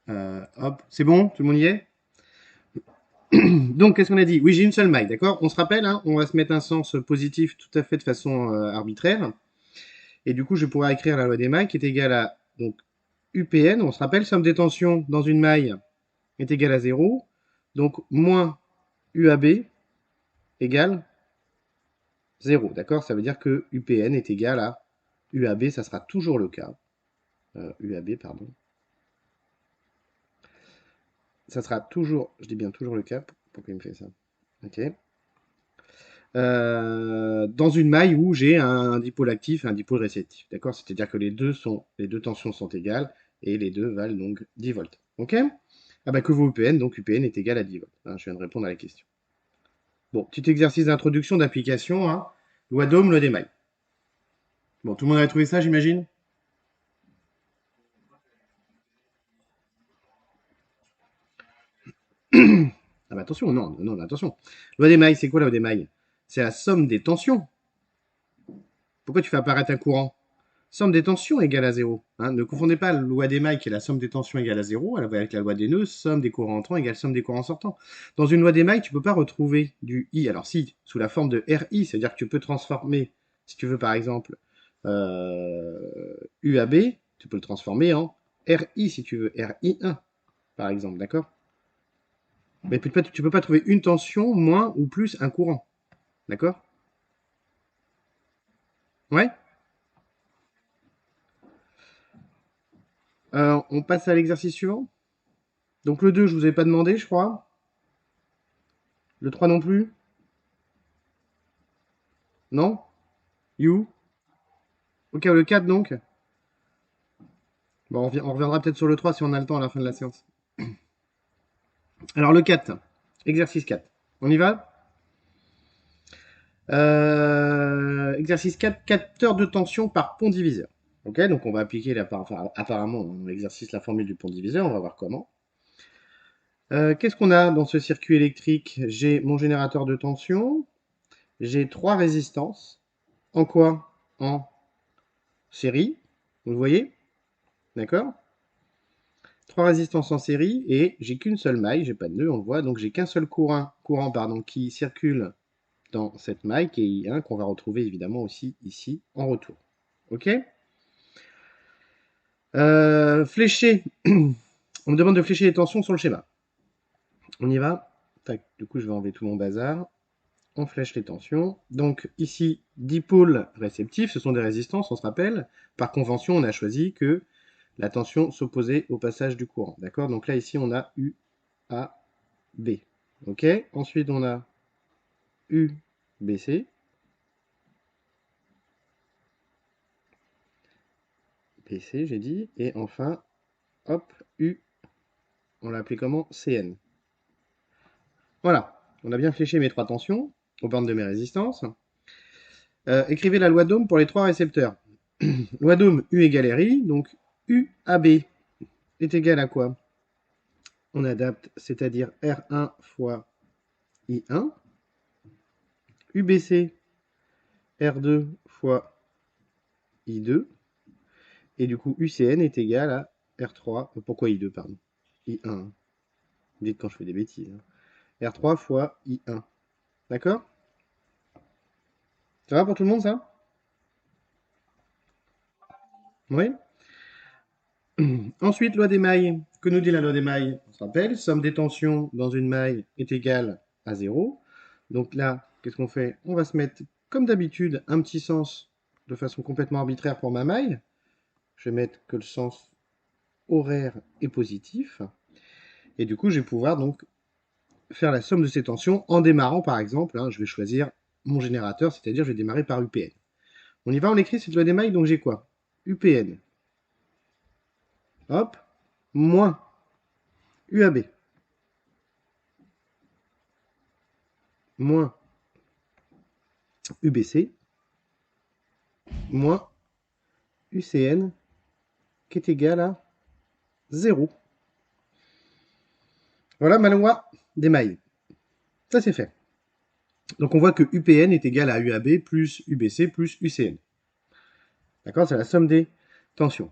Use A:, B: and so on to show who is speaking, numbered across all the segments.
A: Hop, c'est bon? Tout le monde y est? Donc, qu'est-ce qu'on a dit? Oui, j'ai une seule maille, d'accord? On se rappelle, hein, on va se mettre un sens positif tout à fait de façon arbitraire. Et du coup, je pourrais écrire la loi des mailles qui est égale à donc, UPN. On se rappelle, somme des tensions dans une maille est égale à 0. Donc, moins UAB égale 0, d'accord? Ça veut dire que UPN est égal à UAB, ça sera toujours le cas. UAB, pardon. Ça sera toujours, je dis bien toujours le cas. Pourquoi il me fait ça? Ok. Dans une maille où j'ai un dipôle actif et un dipôle réceptif. D'accord? C'est-à-dire que les deux tensions sont égales et les deux valent donc 10 volts. Ok? Ah bah que vaut UPN? Donc UPN est égal à 10 volts. Hein, je viens de répondre à la question. Bon, petit exercice d'introduction, d'application. Hein. Loi d'Ohm, loi des mailles. Bon, tout le monde a trouvé ça, j'imagine? Ah bah attention, non, non, attention. Loi des mailles, c'est quoi la loi des mailles? C'est la somme des tensions. Pourquoi tu fais apparaître un courant? Somme des tensions égale à zéro. Hein. Ne confondez pas la loi des mailles qui est la somme des tensions égale à zéro avec la loi des nœuds, somme des courants entrants égale somme des courants sortants. Dans une loi des mailles, tu ne peux pas retrouver du I. Alors si, sous la forme de RI, c'est-à-dire que tu peux transformer, si tu veux par exemple, U à B, tu peux le transformer en RI si tu veux, RI1 par exemple, d'accord? Mais tu ne peux pas trouver une tension moins ou plus un courant, d'accord? Ouais. On passe à l'exercice suivant. Donc le 2, je vous ai pas demandé, je crois. Le 3 non plus. Non? You? Ok, le 4 donc. Bon, on reviendra peut-être sur le 3 si on a le temps à la fin de la séance. Alors le 4, exercice 4. On y va? Exercice 4, capteur de tension par pont diviseur. Ok, donc on va appliquer apparemment dans l'exercice la formule du pont diviseur, on va voir comment. Qu'est-ce qu'on a dans ce circuit électrique? J'ai mon générateur de tension, j'ai trois résistances. En quoi? En série, vous le voyez? D'accord? Trois résistances en série et j'ai qu'une seule maille, j'ai pas de nœud, on le voit, donc j'ai qu'un seul courant pardon, qui circule dans cette maille qui est I1 qu'on va retrouver évidemment aussi ici en retour. Ok? Flécher. On me demande de flécher les tensions sur le schéma. On y va. Tac, du coup, je vais enlever tout mon bazar. On flèche les tensions. Donc ici, dipôles réceptifs, ce sont des résistances, on se rappelle. Par convention, on a choisi que la tension s'opposait au passage du courant. D'accord? Donc là, ici, on a U, A, B. Ok? Ensuite, on a U, B, C. B, C, j'ai dit. Et enfin, hop, U, on l'a appelé comment? CN. Voilà. On a bien fléché mes trois tensions aux bornes de mes résistances. Écrivez la loi d'Ohm pour les trois récepteurs. Loi d'Ohm, U égale RI. Donc, UAB est égal à quoi? On adapte, c'est-à-dire R1 fois I1. UBC, R2 fois I2. Et du coup, UCN est égal à R3. Pourquoi I2, pardon? I1. Dites quand je fais des bêtises. Hein. R3 fois I1. D'accord? Ça va pour tout le monde, ça? Oui? Ensuite, loi des mailles. Que nous dit la loi des mailles? On se rappelle, somme des tensions dans une maille est égale à 0. Donc là, qu'est-ce qu'on fait? On va se mettre, comme d'habitude, un petit sens de façon complètement arbitraire pour ma maille. Je vais mettre que le sens horaire est positif. Et du coup, je vais pouvoir donc faire la somme de ces tensions en démarrant, par exemple, hein, je vais choisir mon générateur, c'est-à-dire je vais démarrer par UPN. On y va, on écrit cette loi des mailles, donc j'ai quoi? UPN, hop, moins UAB, moins UBC, moins UCN, qui est égal à 0. Voilà ma loi des mailles. Ça, c'est fait. Donc, on voit que UPN est égal à UAB plus UBC plus UCN. D'accord? C'est la somme des tensions.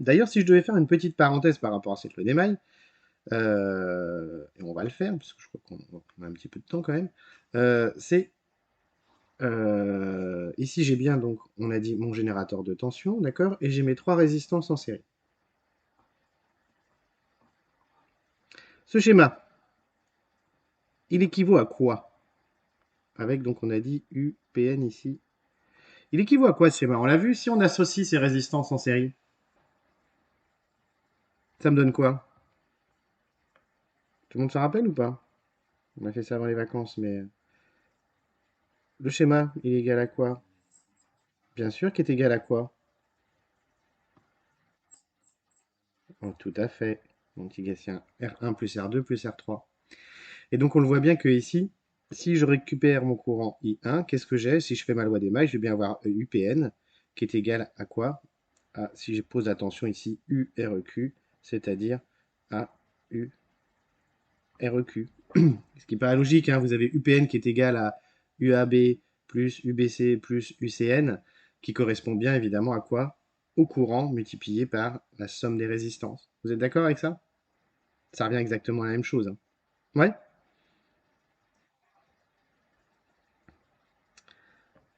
A: D'ailleurs, si je devais faire une petite parenthèse par rapport à cette loi d'émail, et on va le faire, parce que je crois qu'on a un petit peu de temps quand même, c'est ici j'ai bien donc on a dit mon générateur de tension, d'accord, et j'ai mes trois résistances en série. Ce schéma, il équivaut à quoi? Avec donc on a dit UPN ici. Il équivaut à quoi ce schéma? On l'a vu, si on associe ces résistances en série, ça me donne quoi? Tout le monde se rappelle ou pas? On a fait ça avant les vacances, mais le schéma, il est égal à quoi? Bien sûr qu'il est égal à quoi? Oh, tout à fait. Donc il y a R1 plus R2 plus R3. Et donc on le voit bien que ici, si je récupère mon courant I1, qu'est-ce que j'ai? Si je fais ma loi des mailles, je vais bien avoir UPN qui est égal à quoi? Si je pose attention ici, UREQ, c'est-à-dire à UREQ. Ce qui paraît logique, hein, vous avez UPN qui est égal à UAB plus UBC plus UCN, qui correspond bien évidemment à quoi? Au courant multiplié par la somme des résistances. Vous êtes d'accord avec ça? Ça revient exactement à la même chose, hein. Ouais.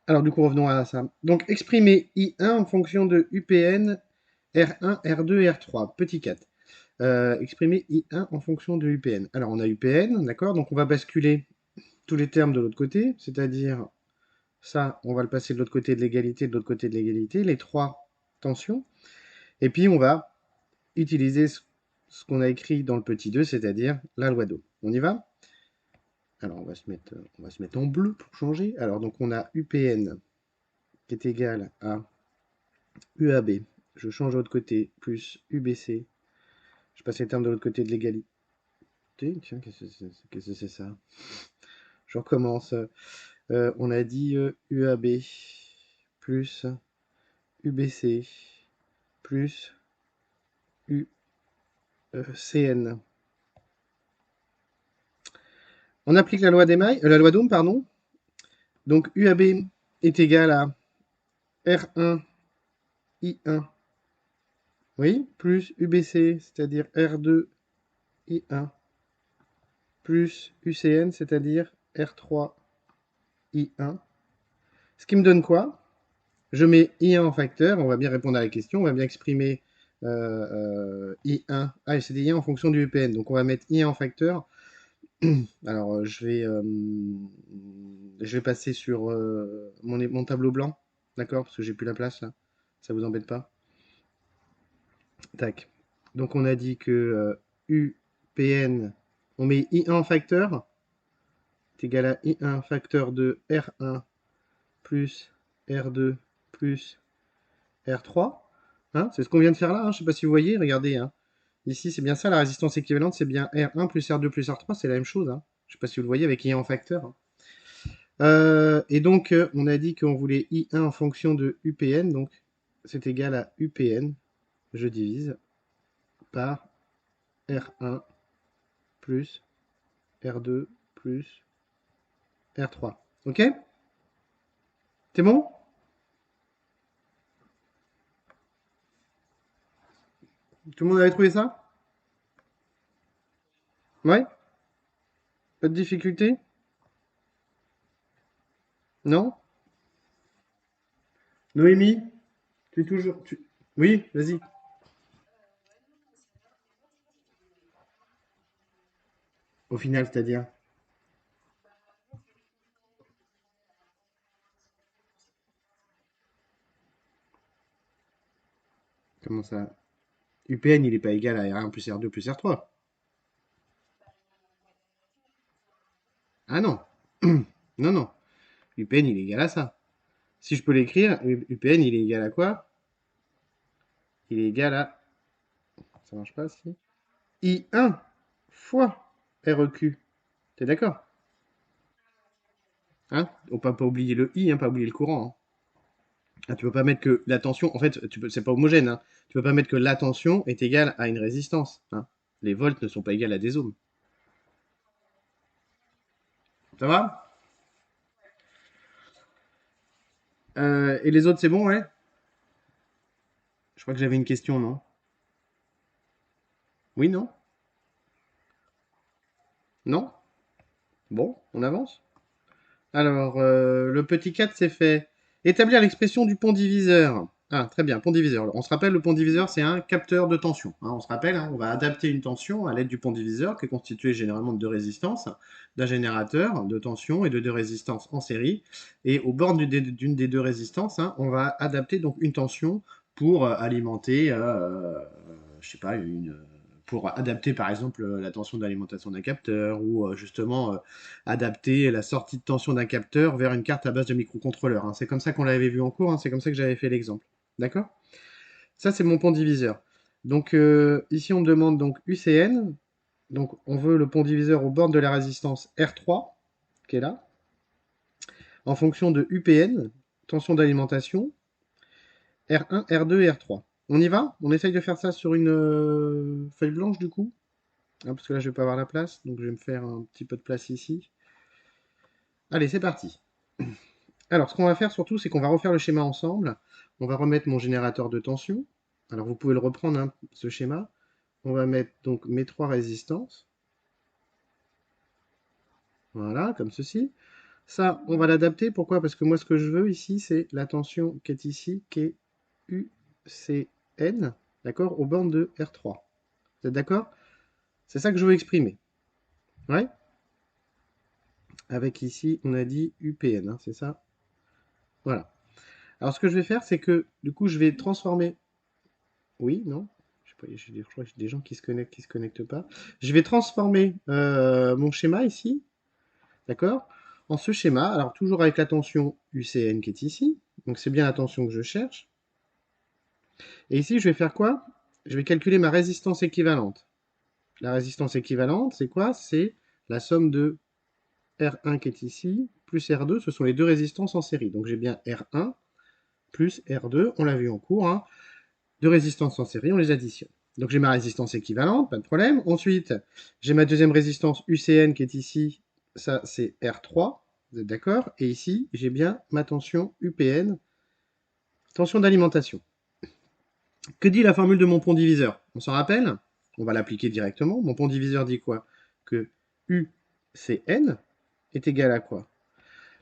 A: Alors du coup, revenons à ça. Donc exprimer I1 en fonction de UPN, R1, R2 et R3. Petit 4. Exprimer I1 en fonction de UPN. Alors on a UPN, d'accord? Donc on va basculer tous les termes de l'autre côté, c'est-à-dire ça, on va le passer de l'autre côté de l'égalité, de l'autre côté de l'égalité, les trois tensions. Et puis on va utiliser ce qu'on a écrit dans le petit 2, c'est-à-dire la loi d'Ohm. On y va? Alors on va se mettre en bleu pour changer. Alors donc on a UPN qui est égal à UAB. Je change de l'autre côté, plus UBC. Je passe les termes de l'autre côté de l'égalité. Tiens, qu'est-ce que c'est ça? Je recommence. On a dit UAB plus UBC plus UCN. On applique la loi d'Emaille, la loi d'Ohm, pardon. Donc UAB est égal à R1 I1, oui, plus UBC, c'est-à-dire R2 I1, plus UCN, c'est-à-dire R3 I1. Ce qui me donne quoi? Je mets I1 en facteur, on va bien répondre à la question, on va bien exprimer I1. Ah, c'est I1 en fonction du UPN, donc on va mettre I1 en facteur. Alors, je vais passer sur mon tableau blanc, d'accord? Parce que j'ai plus la place là. Ça vous embête pas? Tac. Donc, on a dit que UPN, on met I1 en facteur, c'est égal à I1 facteur de R1 plus R2 plus R3. Hein, c'est ce qu'on vient de faire là, hein, je ne sais pas si vous voyez, regardez, hein. Ici, c'est bien ça, la résistance équivalente, c'est bien R1 plus R2 plus R3, c'est la même chose, hein. Je ne sais pas si vous le voyez avec I en facteur, hein. Et donc, on a dit qu'on voulait I1 en fonction de UPN, donc c'est égal à UPN, je divise, par R1 plus R2 plus R3. Ok? C'est bon? Tout le monde avait trouvé ça? Ouais? Pas de difficulté? Non? Noémie? Tu es toujours... Oui, vas-y. Au final, c'est-à-dire? Comment ça? UPN, il n'est pas égal à R1 plus R2 plus R3. Ah non. Non, non. UPN, il est égal à ça. Si je peux l'écrire, UPN, il est égal à quoi? Il est égal à... Ça marche pas, si? I1 fois REQ. T'es d'accord? Hein? On peut pas oublier le I, hein, pas oublier le courant, hein. Ah, tu peux pas mettre que la tension... En fait, c'est pas homogène, hein. Tu peux pas mettre que la tension est égale à une résistance, hein. Les volts ne sont pas égales à des ohms. Ça va? Et les autres, c'est bon, ouais? crois que j'avais une question, non? Oui, non? Non? Bon, on avance. Alors, le petit 4, c'est fait. Établir l'expression du pont diviseur. Ah, très bien, pont diviseur. On se rappelle, le pont diviseur, c'est un capteur de tension, hein. On se rappelle, hein, on va adapter une tension à l'aide du pont diviseur, qui est constitué généralement de deux résistances, d'un générateur de tension et de deux résistances en série. Et au bord d'une des deux résistances, hein, on va adapter donc une tension pour alimenter, je sais pas, pour adapter par exemple la tension d'alimentation d'un capteur ou justement adapter la sortie de tension d'un capteur vers une carte à base de microcontrôleur, hein. C'est comme ça qu'on l'avait vu en cours, hein, c'est comme ça que j'avais fait l'exemple. D'accord? Ça, c'est mon pont diviseur. Donc ici, on me demande donc UCN. Donc on veut le pont diviseur au bord de la résistance R3, qui est là, en fonction de UPN, tension d'alimentation, R1, R2 et R3. On y va? On essaye de faire ça sur une feuille blanche du coup, hein, parce que là je vais pas avoir la place, donc je vais me faire un petit peu de place ici. Allez, c'est parti. Alors, ce qu'on va faire surtout, c'est qu'on va refaire le schéma ensemble. On va remettre mon générateur de tension. Alors, vous pouvez le reprendre, hein, ce schéma. On va mettre donc mes trois résistances. Voilà, comme ceci. Ça, on va l'adapter. Pourquoi? Parce que moi, ce que je veux ici, c'est la tension qui est ici, qui est UCN, d'accord, aux bornes de R3. Vous êtes d'accord? C'est ça que je veux exprimer. Ouais? Avec ici, on a dit UPN, hein, c'est ça? Voilà. Alors, ce que je vais faire, c'est que, du coup, je vais transformer. Oui, non? Je sais pas, je crois que j'ai des gens qui se connectent pas. Je vais transformer mon schéma ici, d'accord? En ce schéma, alors toujours avec la tension UCN qui est ici, donc c'est bien la tension que je cherche. Et ici, je vais faire quoi? Je vais calculer ma résistance équivalente. La résistance équivalente, c'est quoi? C'est la somme de R1 qui est ici, plus R2, ce sont les deux résistances en série. Donc j'ai bien R1 plus R2, on l'a vu en cours, hein. Deux résistances en série, on les additionne. Donc j'ai ma résistance équivalente, pas de problème. Ensuite, j'ai ma deuxième résistance UCN qui est ici, ça c'est R3, vous êtes d'accord? Et ici, j'ai bien ma tension UPN, tension d'alimentation. Que dit la formule de mon pont diviseur? On s'en rappelle? On va l'appliquer directement. Mon pont diviseur dit quoi? Que UCN est égal à quoi?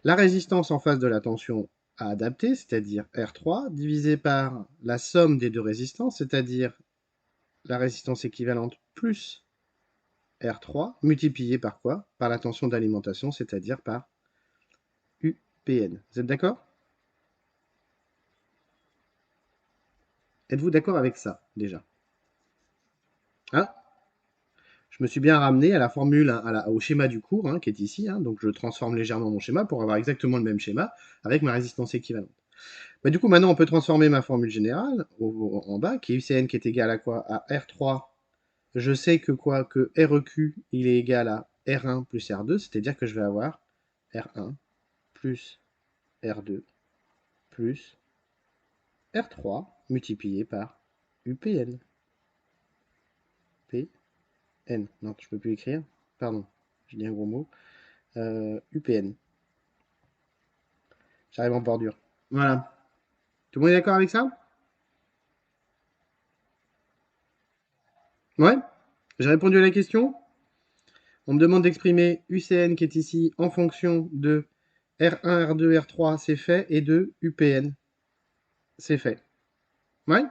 A: La résistance en face de la tension à adapter, c'est-à-dire R3, divisé par la somme des deux résistances, c'est-à-dire la résistance équivalente plus R3, multiplié par quoi? Par la tension d'alimentation, c'est-à-dire par UPN. Vous êtes d'accord? Êtes-vous d'accord avec ça, déjà? Hein? Je me suis bien ramené à la formule, hein, au schéma du cours, hein, qui est ici, hein. Donc je transforme légèrement mon schéma pour avoir exactement le même schéma avec ma résistance équivalente. Bah, du coup, maintenant, on peut transformer ma formule générale en bas, qui est UCN qui est égal à quoi? À R3. Je sais que quoi? Que REQ, il est égal à R1 plus R2, c'est-à-dire que je vais avoir R1 plus R2 plus R3 multiplié par UPN. PN. Non, je peux plus écrire. Pardon, j'ai dit un gros mot. UPN. J'arrive en bordure. Voilà. Tout le monde est d'accord avec ça? Ouais? J'ai répondu à la question. On me demande d'exprimer UCN qui est ici en fonction de R1, R2, R3, c'est fait, et de UPN, c'est fait. Ouais?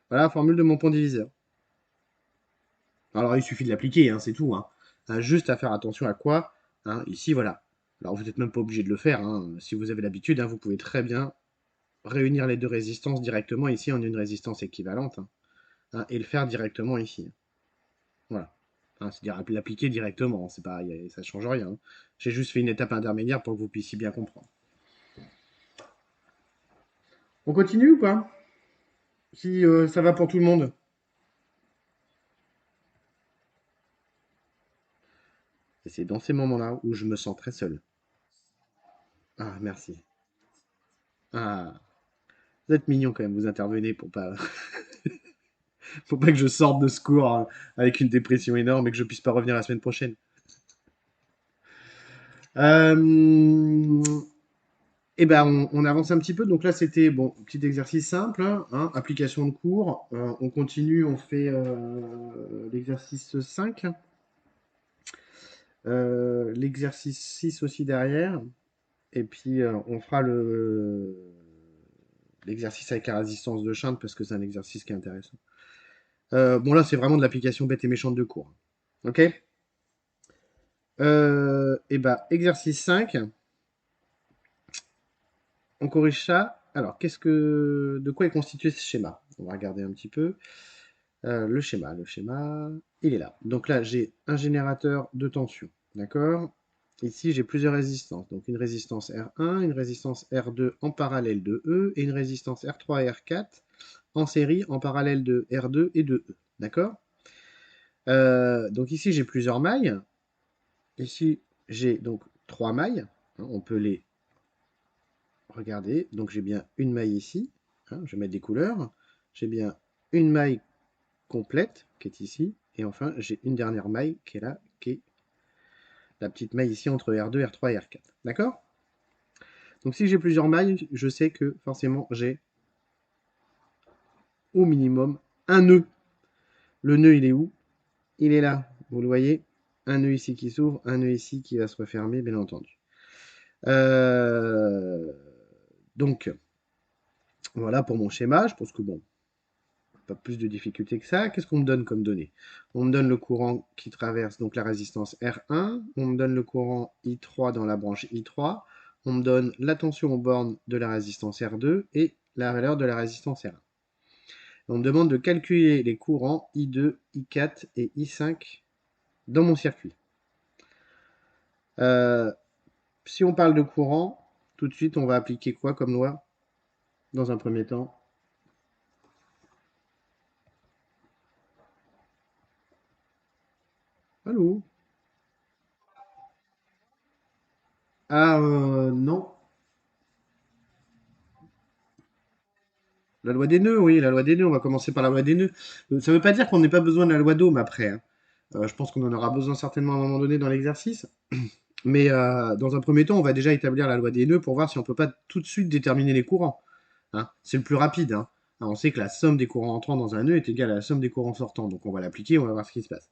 A: Voilà la formule de mon pont diviseur. Alors il suffit de l'appliquer, hein, c'est tout, hein. Juste à faire attention à quoi? Hein, ici, voilà. Alors vous n'êtes même pas obligé de le faire, hein. Si vous avez l'habitude, hein, vous pouvez très bien réunir les deux résistances directement ici en une résistance équivalente, hein, et le faire directement ici. Voilà. Hein, c'est-à-dire l'appliquer directement, c'est pas, ça ne change rien, hein. J'ai juste fait une étape intermédiaire pour que vous puissiez bien comprendre. On continue ou pas? Si ça va pour tout le monde. Et c'est dans ces moments-là où je me sens très seul. Ah, merci. Ah, vous êtes mignon quand même, vous intervenez pour pas, faut pas que je sorte de ce cours, hein, avec une dépression énorme et que je puisse pas revenir la semaine prochaine. Euh, Eh ben, on avance un petit peu. Donc là, c'était bon, petit exercice simple, hein, application de cours. On continue, on fait l'exercice 5, l'exercice 6 aussi derrière. Et puis, on fera l'exercice avec la résistance de Chartres parce que c'est un exercice qui est intéressant. Bon, là, c'est vraiment de l'application bête et méchante de cours. Ok? Et bah, exercice 5, on corrige ça. Alors, de quoi est constitué ce schéma? On va regarder un petit peu. Le schéma, il est là. Donc là, j'ai un générateur de tension. D'accord? Ici, j'ai plusieurs résistances. Donc une résistance R1, une résistance R2 en parallèle de E et une résistance R3 et R4 en série en parallèle de R2 et de E. D'accord? Donc ici, j'ai plusieurs mailles. Ici, j'ai donc trois mailles. Hein, on peut les regarder. Donc j'ai bien une maille ici. Hein, je vais mettre des couleurs. J'ai bien une maille complète qui est ici. Et enfin, j'ai une dernière maille qui est là, qui est la petite maille ici entre R2, R3 et R4. D'accord? Donc si j'ai plusieurs mailles, je sais que forcément j'ai au minimum un nœud. Le nœud, il est où? Il est là. Vous le voyez? Un nœud ici qui s'ouvre, un nœud ici qui va se refermer, bien entendu. Euh, donc, voilà pour mon schéma. Je pense que bon, pas plus de difficultés que ça. Qu'est-ce qu'on me donne comme données? On me donne le courant qui traverse donc la résistance R1, on me donne le courant I3 dans la branche I3, on me donne la tension aux bornes de la résistance R2 et la valeur de la résistance R1. On me demande de calculer les courants I2, I4 et I5 dans mon circuit. Euh, si on parle de courant, tout de suite on va appliquer quoi comme loi dans un premier temps? Allô? Ah non. La loi des nœuds, oui, la loi des nœuds, on va commencer par la loi des nœuds. Ça ne veut pas dire qu'on n'ait pas besoin de la loi d'Ohm après, hein. Je pense qu'on en aura besoin certainement à un moment donné dans l'exercice. Mais dans un premier temps, on va déjà établir la loi des nœuds pour voir si on ne peut pas tout de suite déterminer les courants, hein. C'est le plus rapide, hein. On sait que la somme des courants entrants dans un nœud est égale à la somme des courants sortants. Donc on va l'appliquer, on va voir ce qui se passe.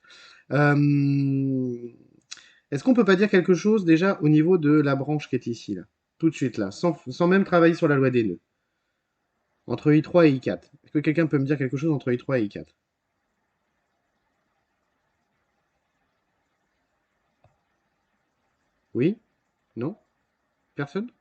A: Euh, Est-ce qu'on peut pas dire quelque chose déjà au niveau de la branche qui est ici, là? Tout de suite, là, sans même travailler sur la loi des nœuds. Entre I3 et I4. Est-ce que quelqu'un peut me dire quelque chose entre I3 et I4? Oui? Non? Personne?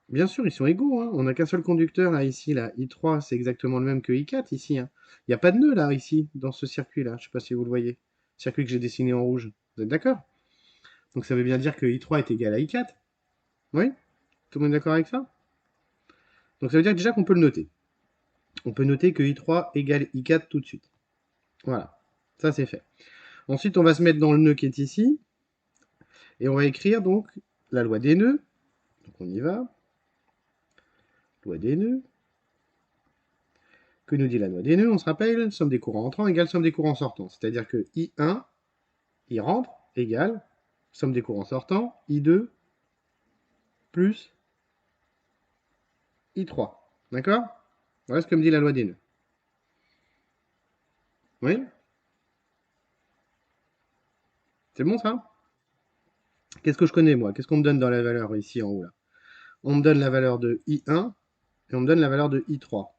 A: Bien sûr, ils sont égaux, hein. On n'a qu'un seul conducteur là, ici, là. I3, c'est exactement le même que I4 ici, hein. Il n'y a pas de nœud là, ici, dans ce circuit-là. Je ne sais pas si vous le voyez. Circuit que j'ai dessiné en rouge. Vous êtes d'accord? Donc ça veut bien dire que I3 est égal à I4. Oui? Tout le monde est d'accord avec ça? Donc ça veut dire déjà qu'on peut le noter. On peut noter que I3 égale I4 tout de suite. Voilà. Ça c'est fait. Ensuite, on va se mettre dans le nœud qui est ici. Et on va écrire donc la loi des nœuds. Donc on y va. Loi des nœuds. Que nous dit la loi des nœuds? On se rappelle, somme des courants entrants égale somme des courants sortants. C'est-à-dire que I1, I rentre, égale somme des courants sortants, I2 plus I3. D'accord? Voilà ce que me dit la loi des nœuds. Oui? C'est bon ça? Qu'est-ce que je connais moi? Qu'est-ce qu'on me donne dans la valeur ici en haut là? On me donne la valeur de I1 et on me donne la valeur de I3.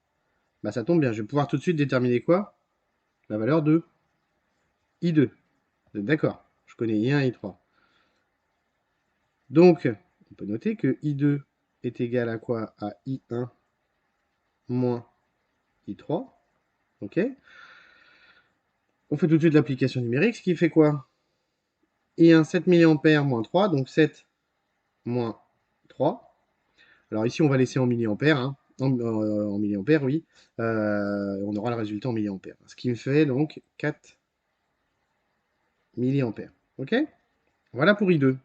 A: Bah ça tombe bien, je vais pouvoir tout de suite déterminer quoi? La valeur de I2. Vous êtes d'accord? Je connais I1 et I3. Donc, on peut noter que I2 est égal à quoi? À I1 moins I3. Ok? On fait tout de suite l'application numérique, ce qui fait quoi? I1 7 mA moins 3, donc 7 moins 3. Alors ici, on va laisser en milliampères, hein. En milliampères, oui. On aura le résultat en milliampères. Ce qui me fait donc 4 milliampères. Ok? Voilà pour I2.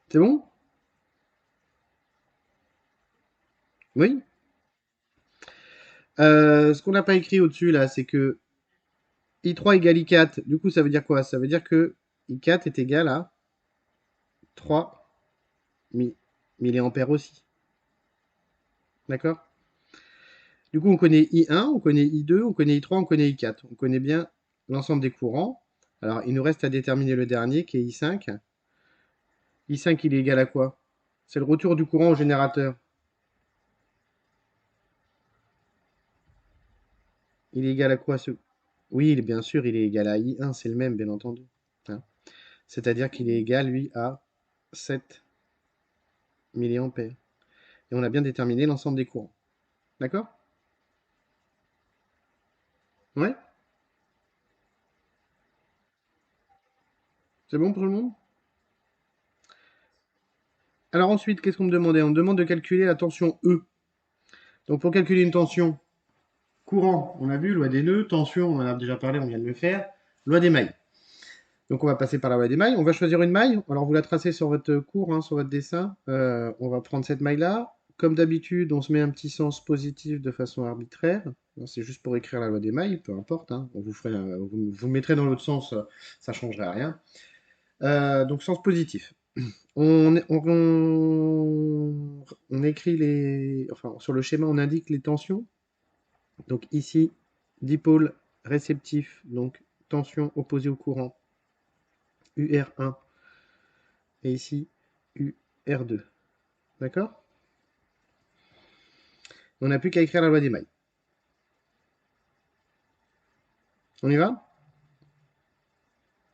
A: C'est bon? Oui? Ce qu'on n'a pas écrit au-dessus, là, c'est que I3 égale I4. Du coup, ça veut dire quoi? Ça veut dire que I4 est égal à 3 milliampères aussi. D'accord? Du coup, on connaît I1, on connaît I2, on connaît I3, on connaît I4. On connaît bien l'ensemble des courants. Alors, il nous reste à déterminer le dernier, qui est I5. I5, il est égal à quoi? C'est le retour du courant au générateur. Il est égal à quoi ce... Oui, bien sûr, il est égal à I1, c'est le même, bien entendu. Hein. C'est-à-dire qu'il est égal, lui, à 7 milliampères. Et on a bien déterminé l'ensemble des courants. D'accord? Ouais? C'est bon pour tout le monde? Alors ensuite, qu'est-ce qu'on me demandait? On me demande de calculer la tension E. Donc pour calculer une tension, courant, on a vu, loi des nœuds, tension, on en a déjà parlé, on vient de le faire, loi des mailles. Donc on va passer par la loi des mailles, on va choisir une maille, alors vous la tracez sur votre cours, hein, sur votre dessin. On va prendre cette maille-là. Comme d'habitude, on se met un petit sens positif de façon arbitraire. C'est juste pour écrire la loi des mailles, peu importe. Hein. Vous le mettrez dans l'autre sens, ça ne changerait rien. Donc sens positif. On écrit les... Enfin, sur le schéma, on indique les tensions. Donc ici, dipôle réceptif, donc tension opposée au courant, UR1, et ici, UR2. D'accord? On n'a plus qu'à écrire la loi des mailles. On y va?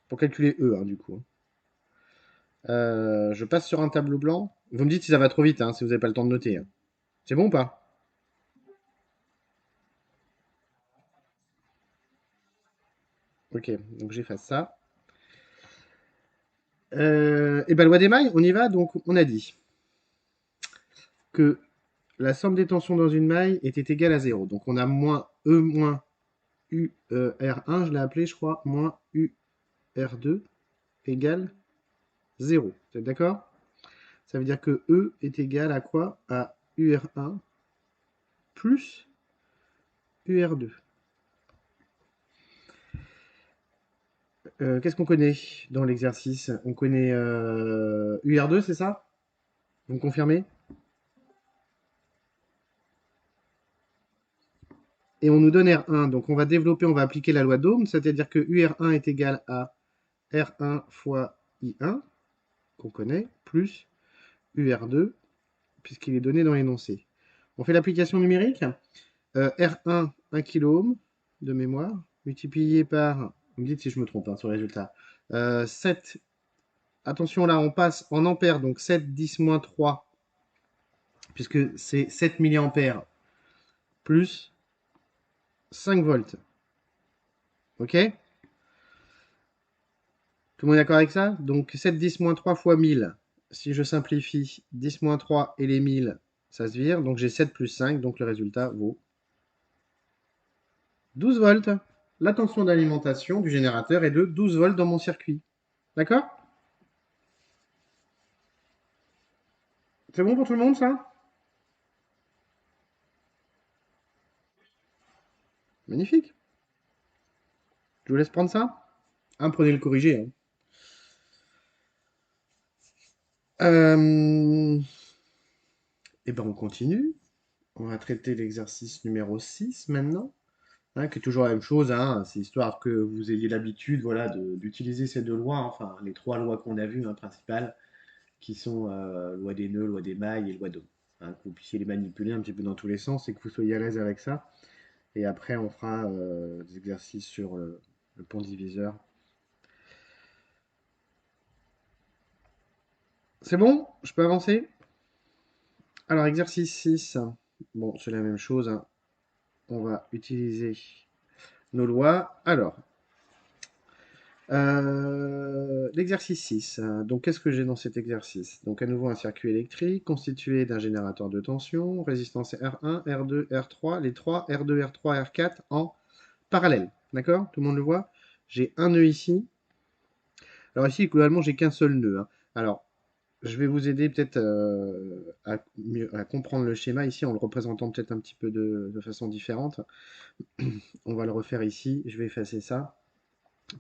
A: Pour calculer E, hein, du coup. Je passe sur un tableau blanc. Vous me dites si ça va trop vite, hein, si vous n'avez pas le temps de noter. Hein. C'est bon ou pas? Ok, donc j'efface ça. Et ben loi des mailles, on y va. Donc on a dit que la somme des tensions dans une maille était égale à 0. Donc on a moins E moins UR1, je l'ai appelé, je crois, moins UR2 égale 0. Vous êtes d'accord? Ça veut dire que E est égal à quoi? À UR1 plus UR2. Qu'est-ce qu'on connaît dans l'exercice? On connaît UR2, c'est ça? Vous me confirmez? Et on nous donne R1, donc on va développer, on va appliquer la loi d'Ohm, c'est-à-dire que UR1 est égal à R1 fois I1, qu'on connaît, plus UR2, puisqu'il est donné dans l'énoncé. On fait l'application numérique. R1, 1 kΩ de mémoire, multiplié par, vous me dites si je me trompe hein, sur le résultat, 7, attention là, on passe en ampères, donc 7, 10, moins 3, puisque c'est 7 milliampères, plus 5 volts. Ok? Tout le monde est d'accord avec ça? Donc 7, 10, moins 3 fois 1000. Si je simplifie, 10 moins 3 et les 1000, ça se vire. Donc j'ai 7 plus 5, donc le résultat vaut 12 volts. La tension d'alimentation du générateur est de 12 volts dans mon circuit. D'accord? C'est bon pour tout le monde ça? Magnifique. Je vous laisse prendre ça. Prenez le corrigé. Hein. Et ben on continue. On va traiter l'exercice numéro 6 maintenant. Hein, qui est toujours la même chose, hein, c'est histoire que vous ayez l'habitude voilà, d'utiliser ces deux lois, hein, enfin les trois lois qu'on a vues hein, principales, qui sont loi des nœuds, loi des mailles et loi d'Ohm. Hein, que vous puissiez les manipuler un petit peu dans tous les sens et que vous soyez à l'aise avec ça. Et après, on fera des exercices sur le pont diviseur. C'est bon? Je peux avancer? Alors, exercice 6. Bon, c'est la même chose. Hein. On va utiliser nos lois. Alors, l'exercice 6. Donc, qu'est-ce que j'ai dans cet exercice? Donc, à nouveau, un circuit électrique constitué d'un générateur de tension, résistance R1, R2, R3, les 3, R2, R3, R4 en parallèle. D'accord? Tout le monde le voit? J'ai un nœud ici. Alors, ici, globalement, j'ai qu'un seul nœud. Hein. Alors, je vais vous aider peut-être à comprendre le schéma ici en le représentant peut-être un petit peu de façon différente. On va le refaire ici. Je vais effacer ça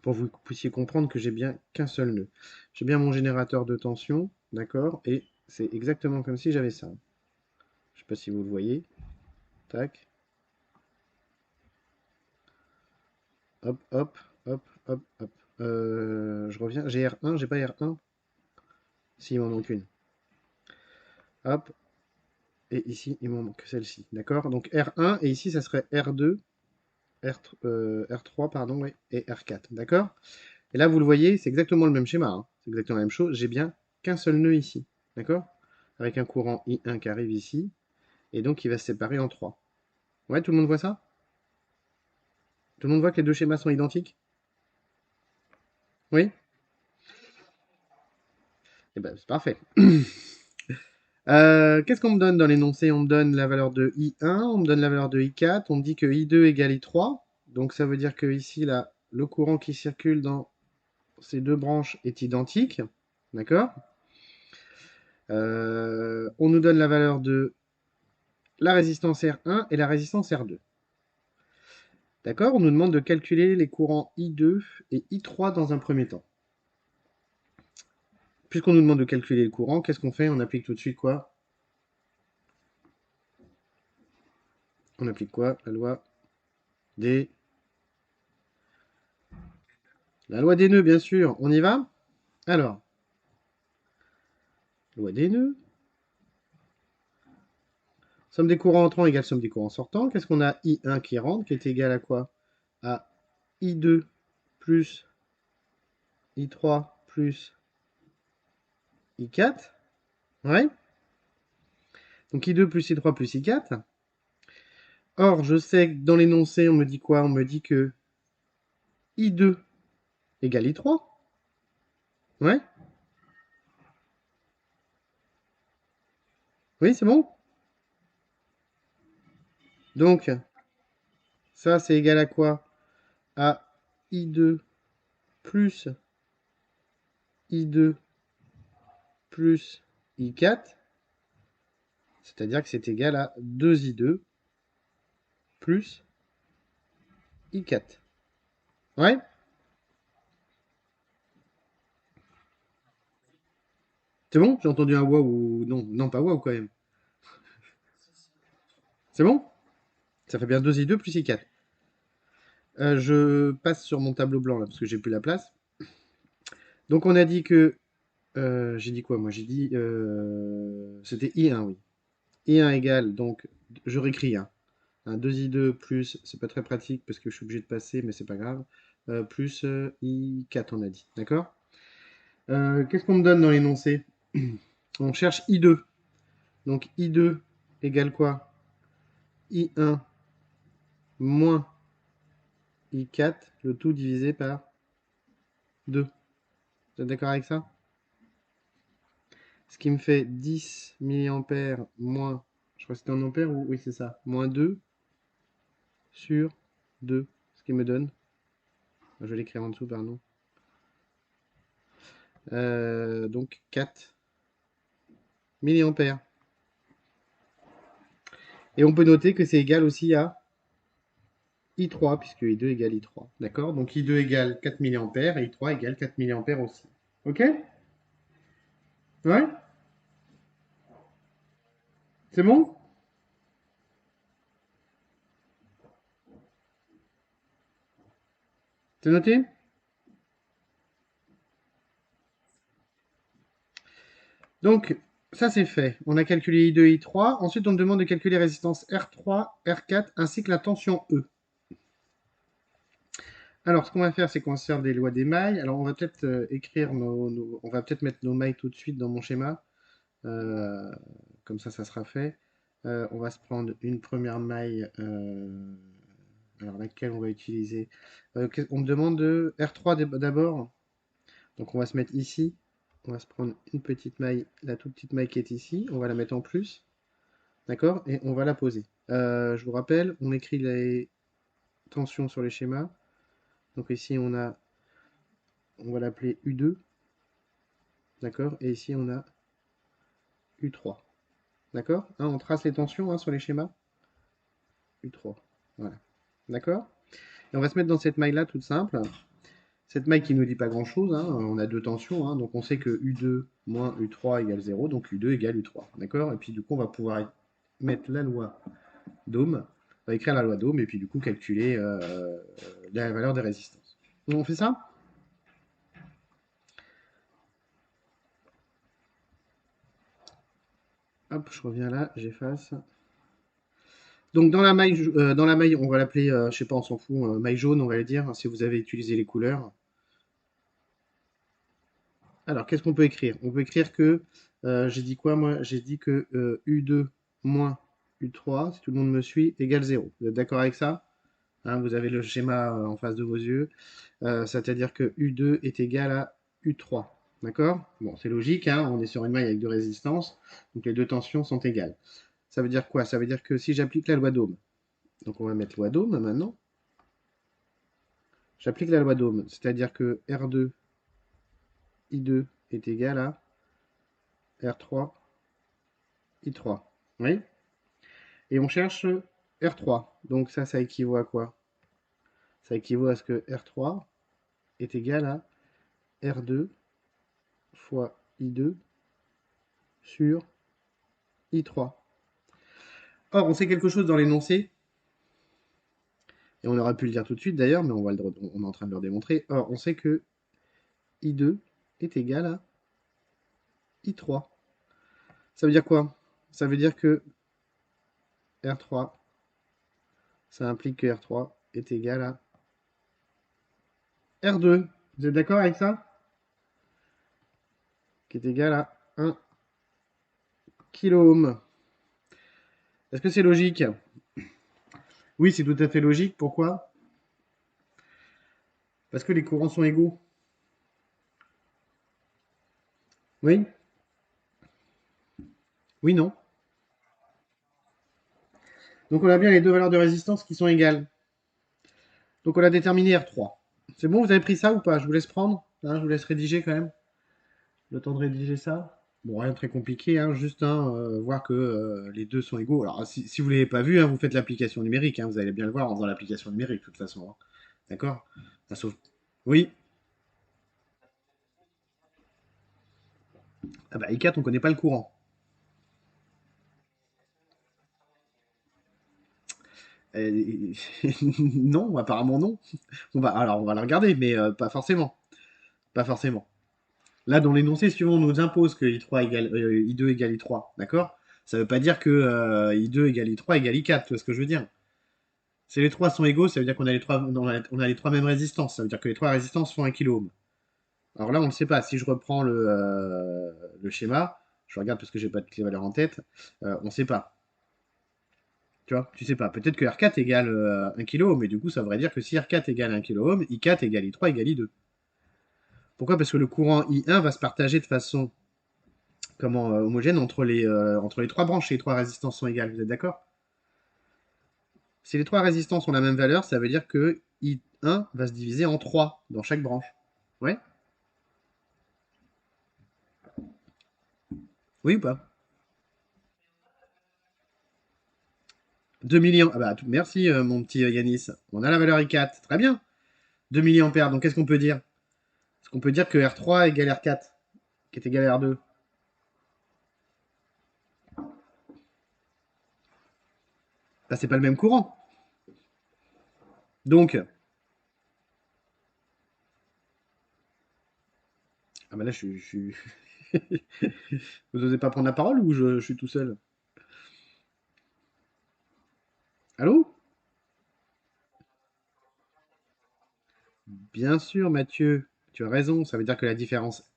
A: pour que vous puissiez comprendre que j'ai bien qu'un seul nœud. J'ai bien mon générateur de tension, d'accord? Et c'est exactement comme si j'avais ça. Je sais pas si vous le voyez. Tac. Hop, hop, hop, hop, hop. Je reviens. J'ai R1, j'ai pas R1. Si, il m'en manque une. Hop. Et ici, il m'en manque celle-ci. D'accord? Donc R1, et ici, ça serait R2, R3, pardon, ouais, et R4. D'accord? Et là, vous le voyez, c'est exactement le même schéma, hein. C'est exactement la même chose. J'ai bien qu'un seul nœud ici. D'accord? Avec un courant I1 qui arrive ici. Et donc, il va se séparer en trois. Ouais, tout le monde voit ça? Tout le monde voit que les deux schémas sont identiques? Oui? Eh ben, c'est parfait. Qu'est-ce qu'on me donne dans l'énoncé? On me donne la valeur de I1, on me donne la valeur de I4, on me dit que I2 égale I3. Donc, ça veut dire que ici, là, le courant qui circule dans ces deux branches est identique. D'accord? On nous donne la valeur de la résistance R1 et la résistance R2. D'accord? On nous demande de calculer les courants I2 et I3 dans un premier temps. Puisqu'on nous demande de calculer le courant, qu'est-ce qu'on fait? On applique tout de suite quoi? On applique quoi? Des... La loi des nœuds, bien sûr. On y va? Alors, loi des nœuds. Somme des courants entrants égale somme des courants sortants. Qu'est-ce qu'on a? I1 qui rentre, qui est égal à quoi? À I2 plus I3 plus I4. Ouais. Donc I2 plus I3 plus I4. Or, je sais que dans l'énoncé, on me dit quoi? On me dit que I2 égale I3. Ouais. Oui, c'est bon? Donc, ça, c'est égal à quoi? À I2 plus I2 plus I4. C'est-à-dire que c'est égal à 2I2 plus I4. Ouais? C'est bon? J'ai entendu un waouh ou non? Non, pas waouh quand même. C'est bon? Ça fait bien 2I2 plus I4. Je passe sur mon tableau blanc là parce que j'ai plus la place. Donc on a dit que... j'ai dit quoi moi? J'ai dit... c'était I1, oui. I1 égale, donc je réécris, hein. Un 2I2 plus, c'est pas très pratique parce que je suis obligé de passer, mais c'est pas grave. Plus I4, on a dit. D'accord? Qu'est-ce qu'on me donne dans l'énoncé? On cherche I2. Donc I2 égale quoi? I1 moins I4, le tout divisé par 2. Vous êtes d'accord avec ça? Ce qui me fait 10 milliampères moins, je crois que c'était en ampères ou oui c'est ça, moins 2 sur 2. Ce qui me donne, je vais l'écrire en dessous, pardon. Donc 4 milliampères. Et on peut noter que c'est égal aussi à I3, puisque I2 égale I3. D'accord? Donc I2 égale 4 milliampères et I3 égale 4 milliampères aussi. Ok? Ouais? C'est bon? C'est noté? Donc, ça c'est fait. On a calculé I2 et I3. Ensuite, on me demande de calculer les résistances R3, R4 ainsi que la tension E. Alors, ce qu'on va faire, c'est qu'on va se faire des lois des mailles. Alors, on va peut-être écrire on va peut-être mettre nos mailles tout de suite dans mon schéma. Euh, Comme ça sera fait. On va se prendre une première maille. Alors, laquelle on va utiliser? On me demande de R3 d'abord. Donc, on va se mettre ici. On va se prendre une petite maille, la toute petite maille qui est ici. On va la mettre en plus. D'accord? Et on va la poser. Je vous rappelle, on écrit les tensions sur les schémas. Donc ici, on va l'appeler U2. D'accord? Et ici, on a U3. D'accord? Hein, on trace les tensions hein, sur les schémas. U3. Voilà. D'accord? Et on va se mettre dans cette maille-là toute simple. Cette maille qui ne nous dit pas grand-chose, hein, on a deux tensions, hein, donc on sait que U2 moins U3 égale 0, donc U2 égale U3. D'accord? Et puis du coup, on va pouvoir mettre la loi d'Ohm, on va écrire la loi d'Ohm, et puis du coup calculer la valeur des résistances. On fait ça? Hop, je reviens là, j'efface. Donc dans la maille, on va l'appeler, je sais pas, on s'en fout, maille jaune, on va le dire, si vous avez utilisé les couleurs. Alors, qu'est-ce qu'on peut écrire? On peut écrire que, j'ai dit quoi moi? J'ai dit que U2 moins U3, si tout le monde me suit, égale 0. Vous êtes d'accord avec ça? Hein, vous avez le schéma en face de vos yeux. C'est-à-dire que U2 est égal à U3. D'accord? Bon, c'est logique, hein, on est sur une maille avec deux résistances, donc les deux tensions sont égales. Ça veut dire quoi? Ça veut dire que si j'applique la loi d'Ohm, donc on va mettre loi d'Ohm maintenant, j'applique la loi d'Ohm, c'est-à-dire que R2, I2 est égal à R3, I3. Oui? Et on cherche R3. Donc ça équivaut à quoi? Ça équivaut à ce que R3 est égal à R2 fois I2 sur I3. Or, on sait quelque chose dans l'énoncé, et on aurait pu le dire tout de suite d'ailleurs, mais on est en train de le démontrer. Or, on sait que I2 est égal à I3. Ça veut dire quoi? Ça veut dire que R3, ça implique que R3 est égal à R2. Vous êtes d'accord avec ça? Qui est égal à 1 kOhm. Est-ce que c'est logique? Oui, c'est tout à fait logique. Pourquoi? Parce que les courants sont égaux. Oui? Oui, non? Donc on a bien les deux valeurs de résistance qui sont égales. Donc on a déterminé R3. C'est bon, vous avez pris ça ou pas? Je vous laisse prendre. Hein, je vous laisse rédiger quand même. Le temps de rédiger ça. Bon, rien de très compliqué, hein, juste hein, voir que les deux sont égaux. Alors si vous ne l'avez pas vu, hein, vous faites l'application numérique. Hein, vous allez bien le voir en faisant l'application numérique de toute façon. Hein. D'accord? Sauf... Oui. Ah bah I4, on ne connaît pas le courant. Euh, non, apparemment non. Alors on va le regarder, mais pas forcément. Pas forcément. Là, dans l'énoncé suivant, on nous impose que I3 égale, I2 égale I3, d'accord? Ça ne veut pas dire que I2 égale I3 égale I4, tu vois ce que je veux dire? Si les trois sont égaux, ça veut dire qu'on a on a les trois mêmes résistances. Ça veut dire que les trois résistances font 1 kOhm. Alors là, on ne le sait pas. Si je reprends le schéma, je regarde parce que j'ai pas toutes les valeurs en tête, on ne sait pas. Tu vois, tu sais pas. Peut-être que R4 égale 1 kOhm, mais du coup, ça voudrait dire que si R4 égale 1 kOhm, I4 égale I3 égale I2. Pourquoi? Parce que le courant I1 va se partager de façon homogène entre les trois branches et les trois résistances sont égales. Vous êtes d'accord? Si les trois résistances ont la même valeur, ça veut dire que I1 va se diviser en 3 dans chaque branche. Ouais? Oui ou pas? 2 millions. Ah bah, merci mon petit Yanis. On a la valeur I4. Très bien. 2 milliampères. Donc qu'est-ce qu'on peut dire? Est-ce qu'on peut dire que R3 égale R4, qui est égal à R2? Bah, c'est pas le même courant. Donc, ah bah là, vous osez pas prendre la parole ou je suis tout seul? Allô? Bien sûr, Mathieu, tu as raison. Ça veut dire que la différence,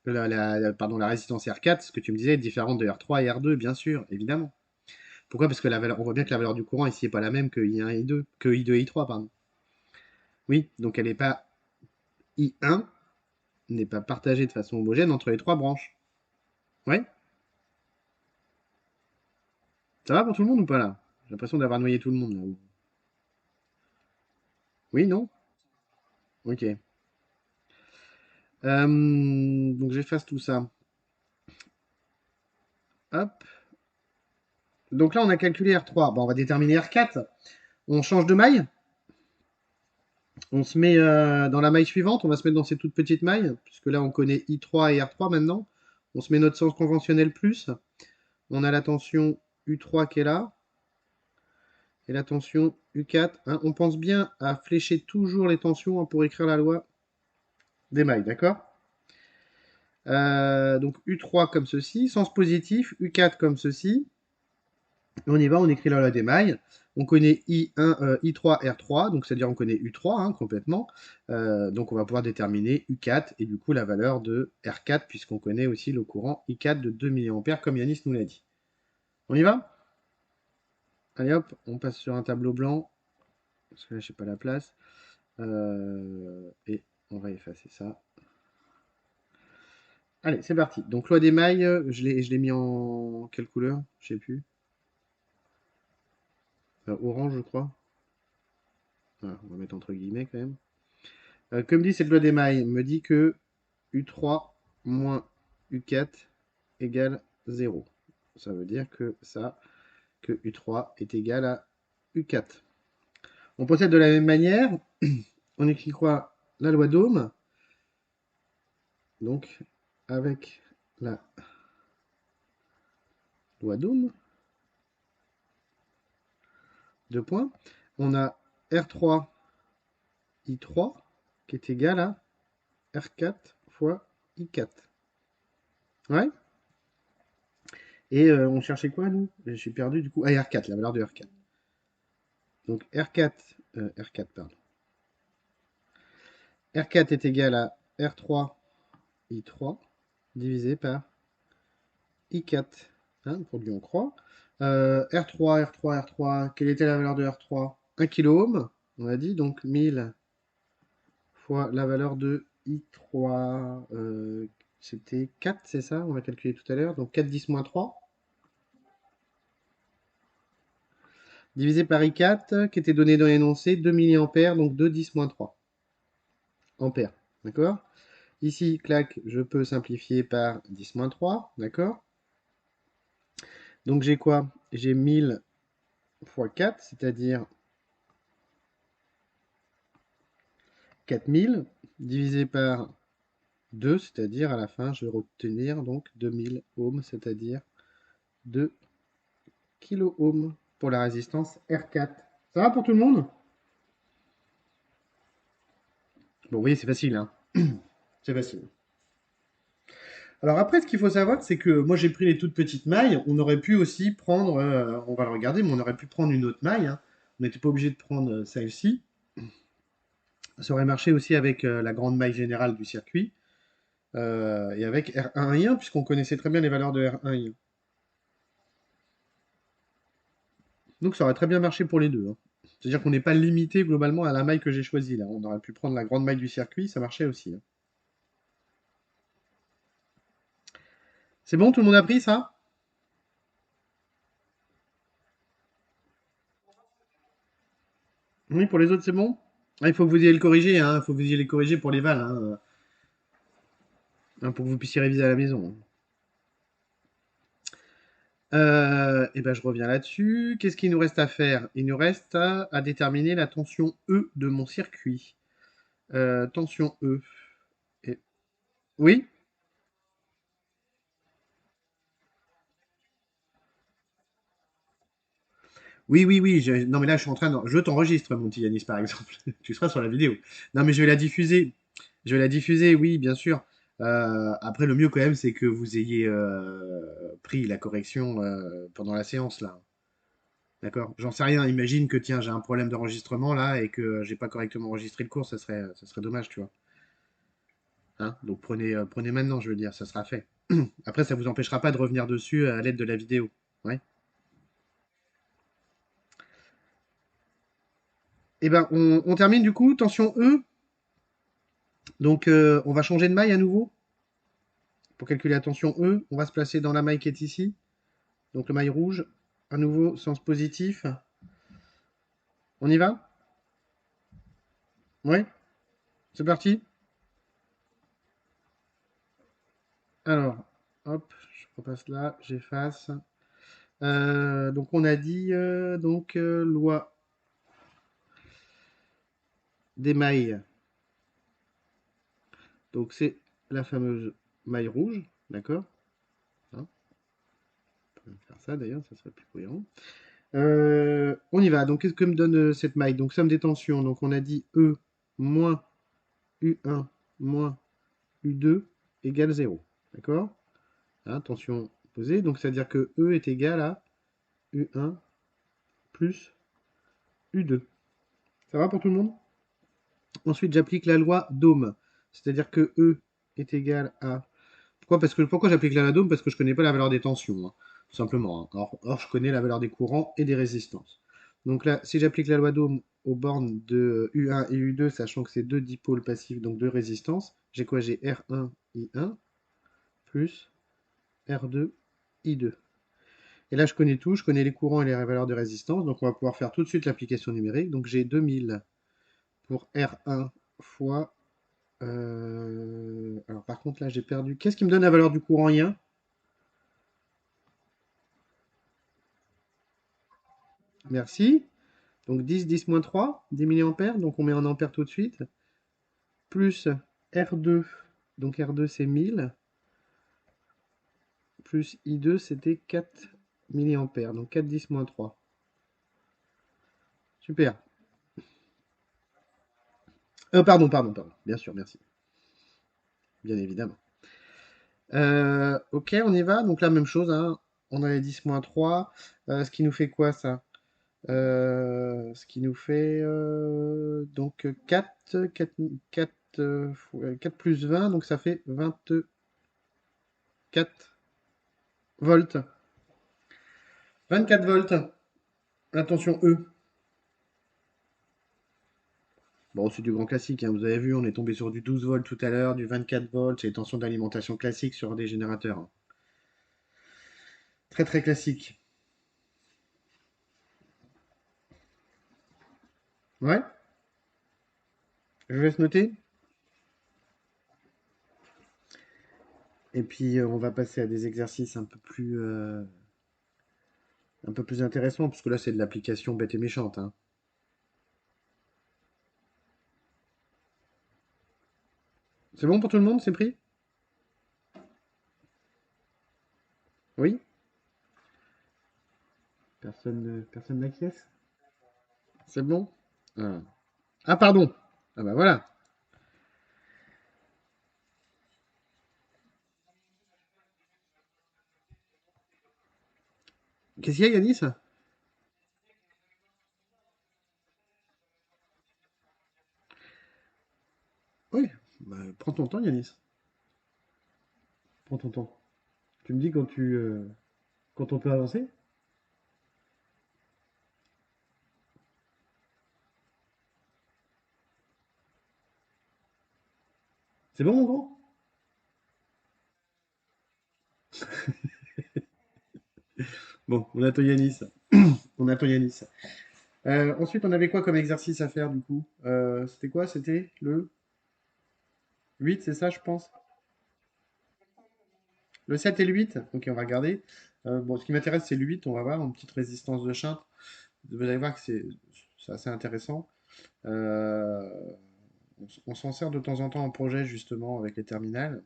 A: pardon, la résistance R4, ce que tu me disais, est différente de R3 et R2, bien sûr, évidemment. Pourquoi? Parce que on voit bien que la valeur du courant ici n'est pas la même que I1 et I2, que I2 et I3, pardon. Oui, donc elle n'est pas I1 n'est pas partagée de façon homogène entre les trois branches. Ouais? Ça va pour tout le monde ou pas là? J'ai l'impression d'avoir noyé tout le monde là. Oui, non? Ok. Donc j'efface tout ça. Hop. Donc là, on a calculé R3. Bon, on va déterminer R4. On change de maille. On se met dans la maille suivante. On va se mettre dans ces toutes petites mailles, puisque là, on connaît I3 et R3 maintenant. On se met notre sens conventionnel plus. On a la tension U3 qui est là. Et la tension U4. Hein. On pense bien à flécher toujours les tensions hein, pour écrire la loi des mailles, d'accord? Donc U3 comme ceci, sens positif, U4 comme ceci. On y va, on écrit la loi des mailles. On connaît I1, I3, R3, donc c'est-à-dire on connaît U3 hein, complètement. Donc on va pouvoir déterminer U4 et du coup la valeur de R4 puisqu'on connaît aussi le courant I4 de 2 mA comme Yanis nous l'a dit. On y va? Allez hop, on passe sur un tableau blanc parce que là j'ai pas la place. Et on va effacer ça. Allez, c'est parti. Donc loi des mailles, je l'ai mis en quelle couleur? Je sais plus. Orange, je crois. Voilà, on va mettre entre guillemets quand même. Comme dit cette loi des mailles, me dit que U3 moins U4 égale 0. Ça veut dire que ça, que U3 est égal à U4. On procède de la même manière. On écrit quoi? La loi d'Ohm. Donc, avec la loi d'Ohm, deux points, on a R3 I3 qui est égal à R4 fois I4. Ouais. Et on cherchait quoi, nous? Je suis perdu, du coup. Ah, R4, la valeur de R4. Donc R4, R4, pardon. R4 est égal à R3 I3 divisé par I4. Hein, pour lui, on croit. R3, R3, R3. Quelle était la valeur de R3? 1 kΩ, on a dit. Donc 1000 fois la valeur de I3. C'était 4, c'est ça? On va calculer tout à l'heure. Donc 4 10 moins 3. Divisé par I4, qui était donné dans l'énoncé, 2 mA, donc 2 10 moins 3 ampères. D'accord? Ici, clac, je peux simplifier par 10 moins 3. D'accord? Donc j'ai quoi? J'ai 1000 fois 4, c'est-à-dire 4000, divisé par 2, c'est-à-dire à la fin, je vais retenir donc 2000 ohms, c'est-à-dire 2 kilo-ohms pour la résistance R4. Ça va pour tout le monde? Bon, vous voyez, c'est facile, hein? C'est facile. Alors après, ce qu'il faut savoir, c'est que moi j'ai pris les toutes petites mailles. On aurait pu aussi prendre, on va le regarder, mais on aurait pu prendre une autre maille. Hein. On n'était pas obligé de prendre celle-ci. Ça aurait marché aussi avec la grande maille générale du circuit et avec R1 et 1, puisqu'on connaissait très bien les valeurs de R1 et 1. Donc ça aurait très bien marché pour les deux. Hein. C'est-à-dire qu'on n'est pas limité globalement à la maille que j'ai choisie là. On aurait pu prendre la grande maille du circuit, ça marchait aussi. Hein. C'est bon, tout le monde a pris ça? Oui, pour les autres, c'est bon? Ah, il faut que vous ayez le corrigé, hein. Il faut que vous ayez les corrigés pour les vals, hein, pour que vous puissiez réviser à la maison. Et ben, je reviens là-dessus. Qu'est-ce qu'il nous reste à faire? Il nous reste à déterminer la tension E de mon circuit. Tension E. Et- Oui? Oui, oui, oui. Non, mais là, je suis en train de... Je t'enregistre, mon petit Yanis, par exemple. Tu seras sur la vidéo. Non, mais je vais la diffuser. Je vais la diffuser, oui, bien sûr. Après, le mieux, quand même, c'est que vous ayez pris la correction pendant la séance, là. D'accord? J'en sais rien. Imagine que, tiens, j'ai un problème d'enregistrement, là, et que j'ai pas correctement enregistré le cours. Ça serait dommage, tu vois. Hein, donc prenez maintenant, je veux dire, ça sera fait. Après, ça vous empêchera pas de revenir dessus à l'aide de la vidéo. Ouais. Et ben, on termine du coup, tension E. Donc, on va changer de maille à nouveau pour calculer la tension E. On va se placer dans la maille qui est ici. Donc, le maille rouge. À nouveau, sens positif. On y va? Ouais. C'est parti. Alors, hop. repasse là, j'efface. Donc on a dit loi des mailles. Donc c'est la fameuse maille rouge, d'accord? Hein, on peut faire ça d'ailleurs, ça serait plus cohérent. On y va. Donc qu'est-ce que me donne cette maille? Donc somme des tensions. Donc on a dit E moins U1 moins U2 égale 0. D'accord? Hein, tension posée. Donc c'est-à-dire que E est égal à U1 plus U2. Ça va pour tout le monde? Ensuite, j'applique la loi d'Ohm. C'est-à-dire que E est égal à... Pourquoi j'applique la loi d'Ohm? Parce que je ne connais pas la valeur des tensions, hein, tout simplement. Hein. Or, je connais la valeur des courants et des résistances. Donc là, si j'applique la loi d'Ohm aux bornes de U1 et U2, sachant que c'est deux dipôles passifs, donc deux résistances, j'ai quoi? J'ai R1, I1 plus R2, I2. Et là, je connais tout, je connais les courants et les valeurs de résistance, donc on va pouvoir faire tout de suite l'application numérique. Donc j'ai 2000 pour R1 fois... alors par contre, là, j'ai perdu. Qu'est-ce qui me donne la valeur du courant I1? Merci. Donc 10, 10 moins 3, 10 milliampères. Donc on met en ampères tout de suite. Plus R2. Donc R2, c'est 1000. Plus I2, c'était 4 milliampères. Donc 4, 10 moins 3. Super. Pardon. Bien sûr, merci. Bien évidemment. Ok, on y va. Donc la même chose, hein. On a les 10 moins 3. Ce qui nous fait quoi, ça? Ce qui nous fait donc 4 plus 20, donc ça fait 24 volts. 24 volts. Attention E. Bon, c'est du grand classique, hein, vous avez vu, on est tombé sur du 12 volts tout à l'heure, du 24 volts, c'est les tensions d'alimentation classique sur des générateurs, hein. Très très classique. Ouais, je vous laisse noter. Et puis on va passer à des exercices un peu plus intéressants, parce que là c'est de l'application bête et méchante, hein. C'est bon pour tout le monde, c'est pris? Oui? Personne n'acquiesce? C'est bon? Ah. Ah, pardon! Ah bah voilà. Qu'est-ce qu'il y a, Yanis? Oui, bah, prends ton temps, Yanis. Prends ton temps. Tu me dis quand on peut avancer? C'est bon, mon grand? Bon, on attend Yanis. On attend Yanis. Ensuite, on avait quoi comme exercice à faire, du coup? C'était quoi? C'était le 8, c'est ça, je pense? Le 7 et le 8? Ok, on va regarder. Bon, ce qui m'intéresse, c'est le 8. On va voir une petite résistance de Chartres. Vous allez voir que c'est assez intéressant. Euh, on s'en sert de temps en temps en projet, justement, avec les terminales.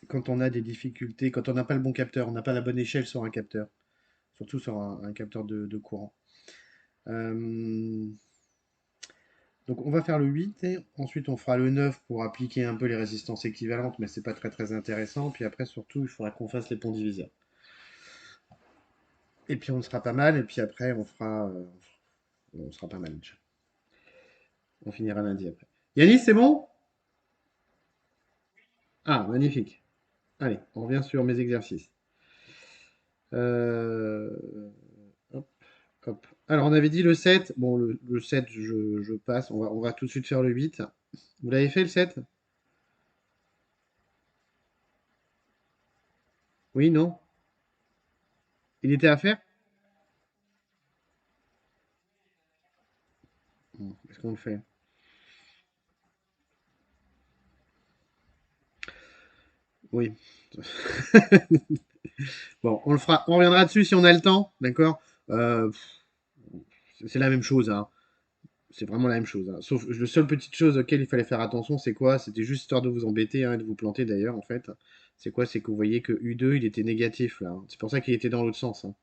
A: Quand on a des difficultés, quand on n'a pas le bon capteur, on n'a pas la bonne échelle sur un capteur, surtout sur un capteur de courant. Euh, donc on va faire le 8 et ensuite on fera le 9 pour appliquer un peu les résistances équivalentes, mais c'est pas très très intéressant. Puis après surtout il faudra qu'on fasse les ponts diviseurs. Et puis on sera pas mal, et puis après on sera pas mal déjà. On finira lundi après. Yanis, c'est bon? Ah, magnifique. Allez, on revient sur mes exercices. Euh, hop, hop. Alors, on avait dit le 7. Bon, le 7, je passe. On va tout de suite faire le 8. Vous l'avez fait le 7? Oui, non? Il était à faire? Bon, est-ce qu'on le fait? Oui. Bon, on le fera, on reviendra dessus si on a le temps, d'accord? C'est la même chose, hein. C'est vraiment la même chose, hein. Sauf le seule petite chose auquel il fallait faire attention, c'est quoi? C'était juste histoire de vous embêter, hein, et de vous planter d'ailleurs, en fait. C'est quoi? C'est que vous voyez que U2, il était négatif, là, hein. C'est pour ça qu'il était dans l'autre sens, hein.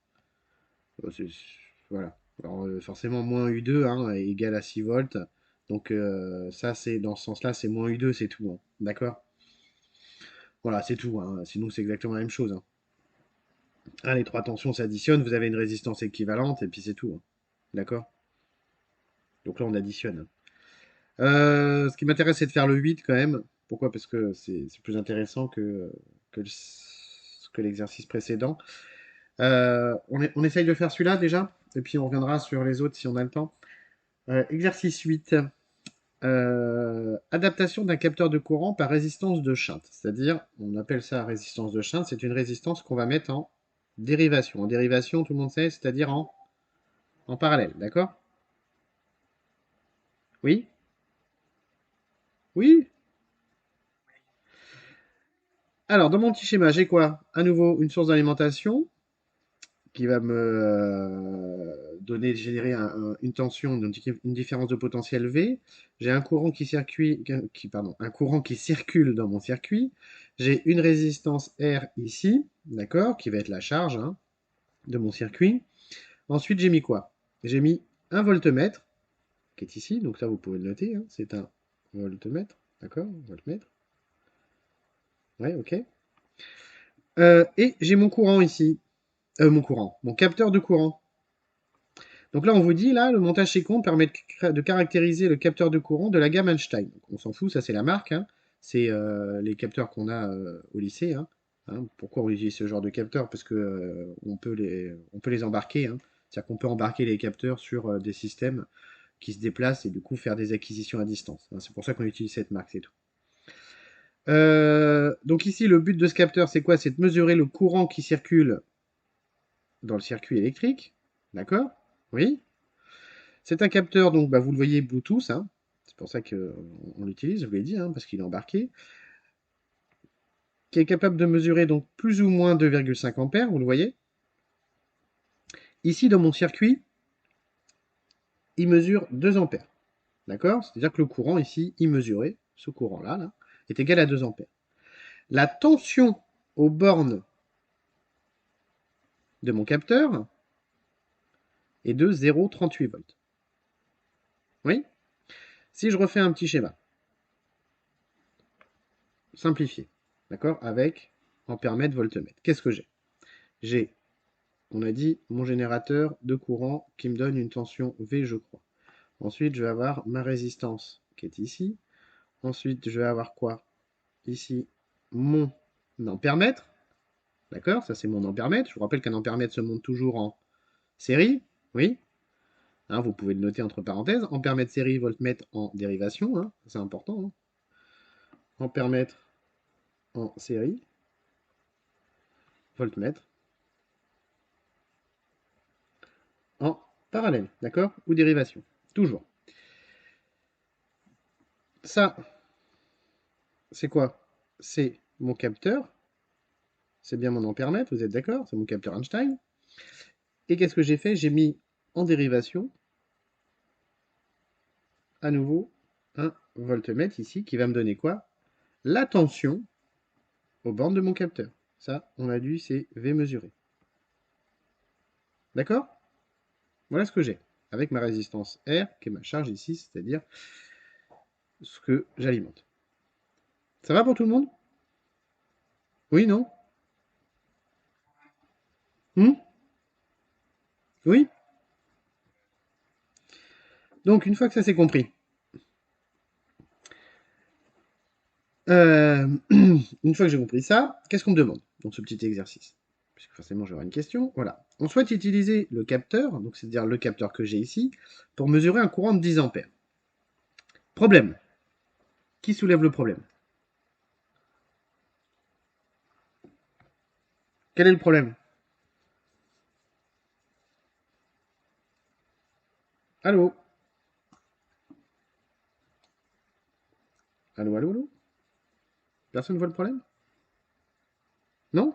A: Voilà. Alors, forcément, moins U2, hein, est égal à 6 volts. Donc, ça, c'est dans ce sens-là, c'est moins U2, c'est tout, hein. D'accord? Voilà, c'est tout, hein. Sinon, c'est exactement la même chose, hein. Ah, les trois tensions s'additionnent, vous avez une résistance équivalente, et puis c'est tout, hein. D'accord? Donc là, on additionne. Ce qui m'intéresse, c'est de faire le 8 quand même. Pourquoi? Parce que c'est plus intéressant que, que l'exercice précédent. On essaye de faire celui-là déjà, et puis on reviendra sur les autres si on a le temps. Exercice 8. Adaptation d'un capteur de courant par résistance de shunt. C'est-à-dire, on appelle ça résistance de shunt, c'est une résistance qu'on va mettre en dérivation. En dérivation, tout le monde sait, c'est-à-dire en parallèle, d'accord? Oui? Oui? Alors, dans mon petit schéma, j'ai quoi? À nouveau, une source d'alimentation qui va me donner, générer une tension, donc une différence de potentiel V. J'ai un courant pardon, un courant qui circule dans mon circuit. J'ai une résistance R ici, d'accord, qui va être la charge, hein, de mon circuit. Ensuite, j'ai mis quoi? J'ai mis un voltmètre, qui est ici, donc ça vous pouvez le noter, hein, c'est un voltmètre, d'accord, voltmètre. Ouais, ok. Et j'ai mon courant ici, mon capteur de courant. Donc là, on vous dit, là, le montage séquent permet de caractériser le capteur de courant de la gamme Einstein. Donc, on s'en fout, ça c'est la marque, hein. C'est les capteurs qu'on a au lycée, hein. Pourquoi on utilise ce genre de capteurs? Parce que on peut les embarquer, hein. C'est-à-dire qu'on peut embarquer les capteurs sur des systèmes qui se déplacent et du coup faire des acquisitions à distance, hein. C'est pour ça qu'on utilise cette marque, c'est tout. Donc ici, le but de ce capteur, c'est quoi? C'est de mesurer le courant qui circule dans le circuit électrique. D'accord? Oui. C'est un capteur, donc bah, vous le voyez, Bluetooth, hein. C'est pour ça qu'on l'utilise, je vous l'ai dit, hein, parce qu'il est embarqué, qui est capable de mesurer donc plus ou moins 2,5 ampères, vous le voyez. Ici, dans mon circuit, il mesure 2 ampères. D'accord? C'est-à-dire que le courant ici, il mesurait, ce courant-là, là, est égal à 2 ampères. La tension aux bornes de mon capteur est de 0,38 volts. Oui? Si je refais un petit schéma, simplifié, d'accord? Avec ampère-mètre, voltmètre. Qu'est-ce que j'ai? J'ai, on a dit, mon générateur de courant qui me donne une tension V, je crois. Ensuite, je vais avoir ma résistance qui est ici. Ensuite, je vais avoir quoi? Ici, mon ampère-mètre. D'accord? Ça, c'est mon ampère-mètre. Je vous rappelle qu'un ampère-mètre se monte toujours en série. Oui? Hein, vous pouvez le noter entre parenthèses. Ampère-mètre série, voltmètre en dérivation, hein. C'est important, hein. Ampère-mètre en série, voltmètre en parallèle. D'accord? Ou dérivation. Toujours. Ça, c'est quoi? C'est mon capteur. C'est bien mon ampère-mètre, vous êtes d'accord? C'est mon capteur Einstein. Et qu'est-ce que j'ai fait? J'ai mis en dérivation, à nouveau, un voltmètre ici, qui va me donner quoi? La tension aux bornes de mon capteur. Ça, on a dit, c'est V mesuré. D'accord? Voilà ce que j'ai. Avec ma résistance R, qui est ma charge ici, c'est-à-dire ce que j'alimente. Ça va pour tout le monde? Oui, non? Hmm. Oui? Donc, une fois que ça c'est compris, une fois que j'ai compris ça, qu'est-ce qu'on me demande dans ce petit exercice? Puisque forcément j'aurai une question. Voilà. On souhaite utiliser le capteur, donc c'est-à-dire le capteur que j'ai ici, pour mesurer un courant de 10 ampères. Problème. Qui soulève le problème? Quel est le problème? Allô? Allô, allô, allô? Personne voit le problème? Non?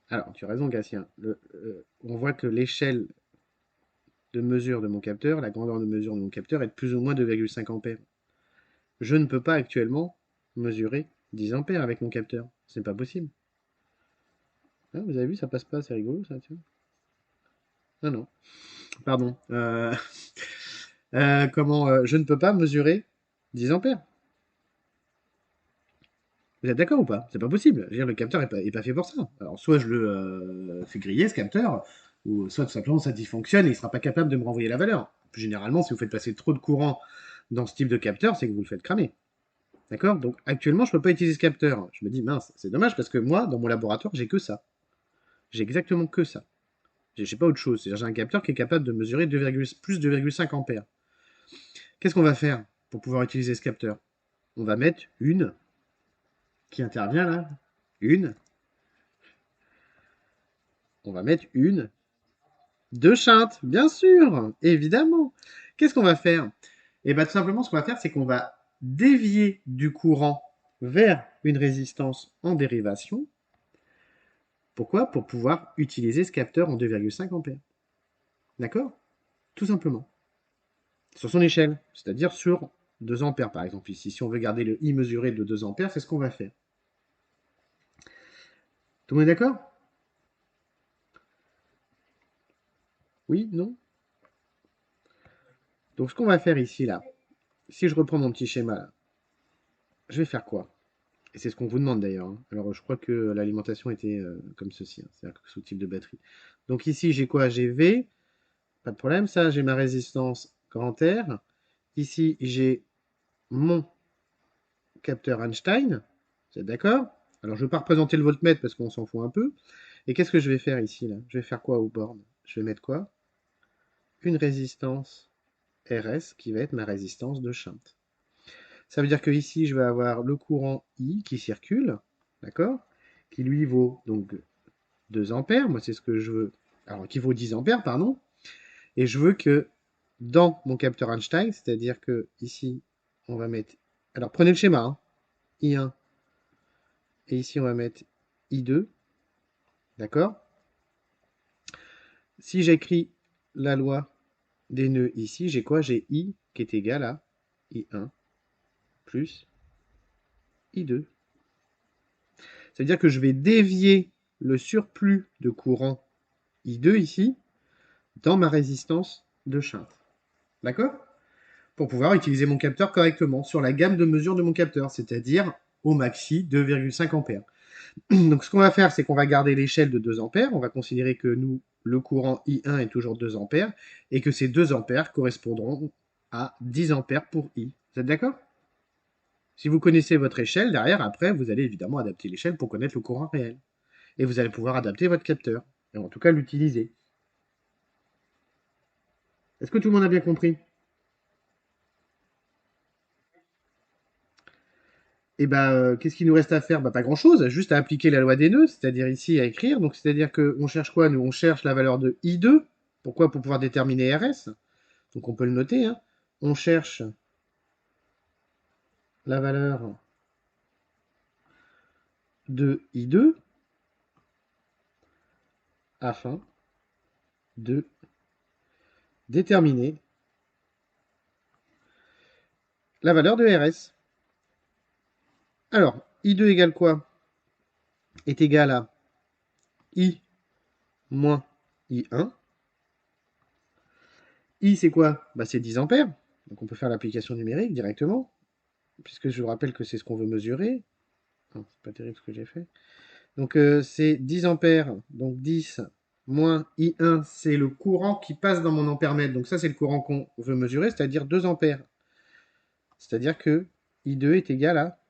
A: Alors, tu as raison, Gatien. On voit que l'échelle de mesure de mon capteur, la grandeur de mesure de mon capteur est de plus ou moins 2,5 ampères. Je ne peux pas actuellement mesurer 10 ampères avec mon capteur. C'est pas possible. Ah, vous avez vu, ça passe pas, c'est rigolo ça, tiens. Ah non, pardon. Je ne peux pas mesurer 10 ampères. Vous êtes d'accord ou pas? C'est pas possible. Je veux dire, le capteur est pas fait pour ça. Alors, soit je le fais griller, ce capteur, ou soit tout simplement ça dysfonctionne et il sera pas capable de me renvoyer la valeur. Plus généralement, si vous faites passer trop de courant dans ce type de capteur, c'est que vous le faites cramer. D'accord? Donc, actuellement, je peux pas utiliser ce capteur. Je me dis, mince, c'est dommage parce que moi, dans mon laboratoire, j'ai que ça. J'ai exactement que ça. J'ai pas autre chose. C'est-à-dire, j'ai un capteur qui est capable de mesurer plus de 2,5 ampères. Qu'est-ce qu'on va faire pour pouvoir utiliser ce capteur? On va mettre une qui intervient là. Une. On va mettre une de Chinte, bien sûr, évidemment. Qu'est-ce qu'on va faire? Eh bien, tout simplement, ce qu'on va faire, c'est qu'on va dévier du courant vers une résistance en dérivation. Pourquoi? Pour pouvoir utiliser ce capteur en 2,5 ampères. D'accord? Tout simplement. Sur son échelle, c'est-à-dire sur 2 ampères, par exemple. Ici, si on veut garder le I mesuré de 2 ampères, c'est ce qu'on va faire. Tout le monde est d'accord? Oui? Non? Donc, ce qu'on va faire ici, là, si je reprends mon petit schéma, là, je vais faire quoi? Et c'est ce qu'on vous demande d'ailleurs, hein. Alors, je crois que l'alimentation était comme ceci, hein, c'est-à-dire sous type de batterie. Donc ici, j'ai quoi? J'ai V, pas de problème. Ça, j'ai ma résistance grand R. Ici, j'ai mon capteur Einstein. Vous êtes d'accord? Alors, je ne vais pas représenter le voltmètre parce qu'on s'en fout un peu. Et qu'est-ce que je vais faire ici, là? Je vais faire quoi aux bornes? Je vais mettre quoi? Une résistance RS qui va être ma résistance de shunt. Ça veut dire que ici, je vais avoir le courant I qui circule, d'accord? Qui lui vaut donc 2 ampères, moi c'est ce que je veux, alors qui vaut 10 ampères, pardon, et je veux que dans mon capteur Einstein, c'est-à-dire que ici, on va mettre, alors prenez le schéma, hein, I1, et ici on va mettre I2, d'accord? Si j'écris la loi des nœuds ici, j'ai quoi? J'ai I qui est égal à I1 plus I2. C'est-à-dire que je vais dévier le surplus de courant I2 ici dans ma résistance de shunt. D'accord? Pour pouvoir utiliser mon capteur correctement sur la gamme de mesure de mon capteur, c'est-à-dire au maxi 2,5 ampères. Donc ce qu'on va faire, c'est qu'on va garder l'échelle de 2 ampères, on va considérer que nous, le courant I1 est toujours 2 ampères, et que ces 2 ampères correspondront à 10 ampères pour I. Vous êtes d'accord? Si vous connaissez votre échelle, derrière, après, vous allez évidemment adapter l'échelle pour connaître le courant réel. Et vous allez pouvoir adapter votre capteur, et en tout cas l'utiliser. Est-ce que tout le monde a bien compris? Et qu'est-ce qu'il nous reste à faire? Bah, pas grand-chose, juste à appliquer la loi des nœuds, c'est-à-dire ici à écrire. Donc, c'est-à-dire qu'on cherche quoi, nous? On cherche la valeur de I2. Pourquoi? Pour pouvoir déterminer RS. Donc, on peut le noter, hein. On cherche la valeur de I2 afin de déterminer la valeur de RS. Alors, I2 égale quoi? Est égal à I moins I1. I, c'est quoi? Bah, c'est 10 ampères. Donc, on peut faire l'application numérique directement, puisque je vous rappelle que c'est ce qu'on veut mesurer. Oh, c'est pas terrible ce que j'ai fait. Donc, c'est 10 ampères. Donc, 10 moins I1, c'est le courant qui passe dans mon ampère-mètre. Donc, ça, c'est le courant qu'on veut mesurer, c'est-à-dire 2 ampères. C'est-à-dire que I2 est égal à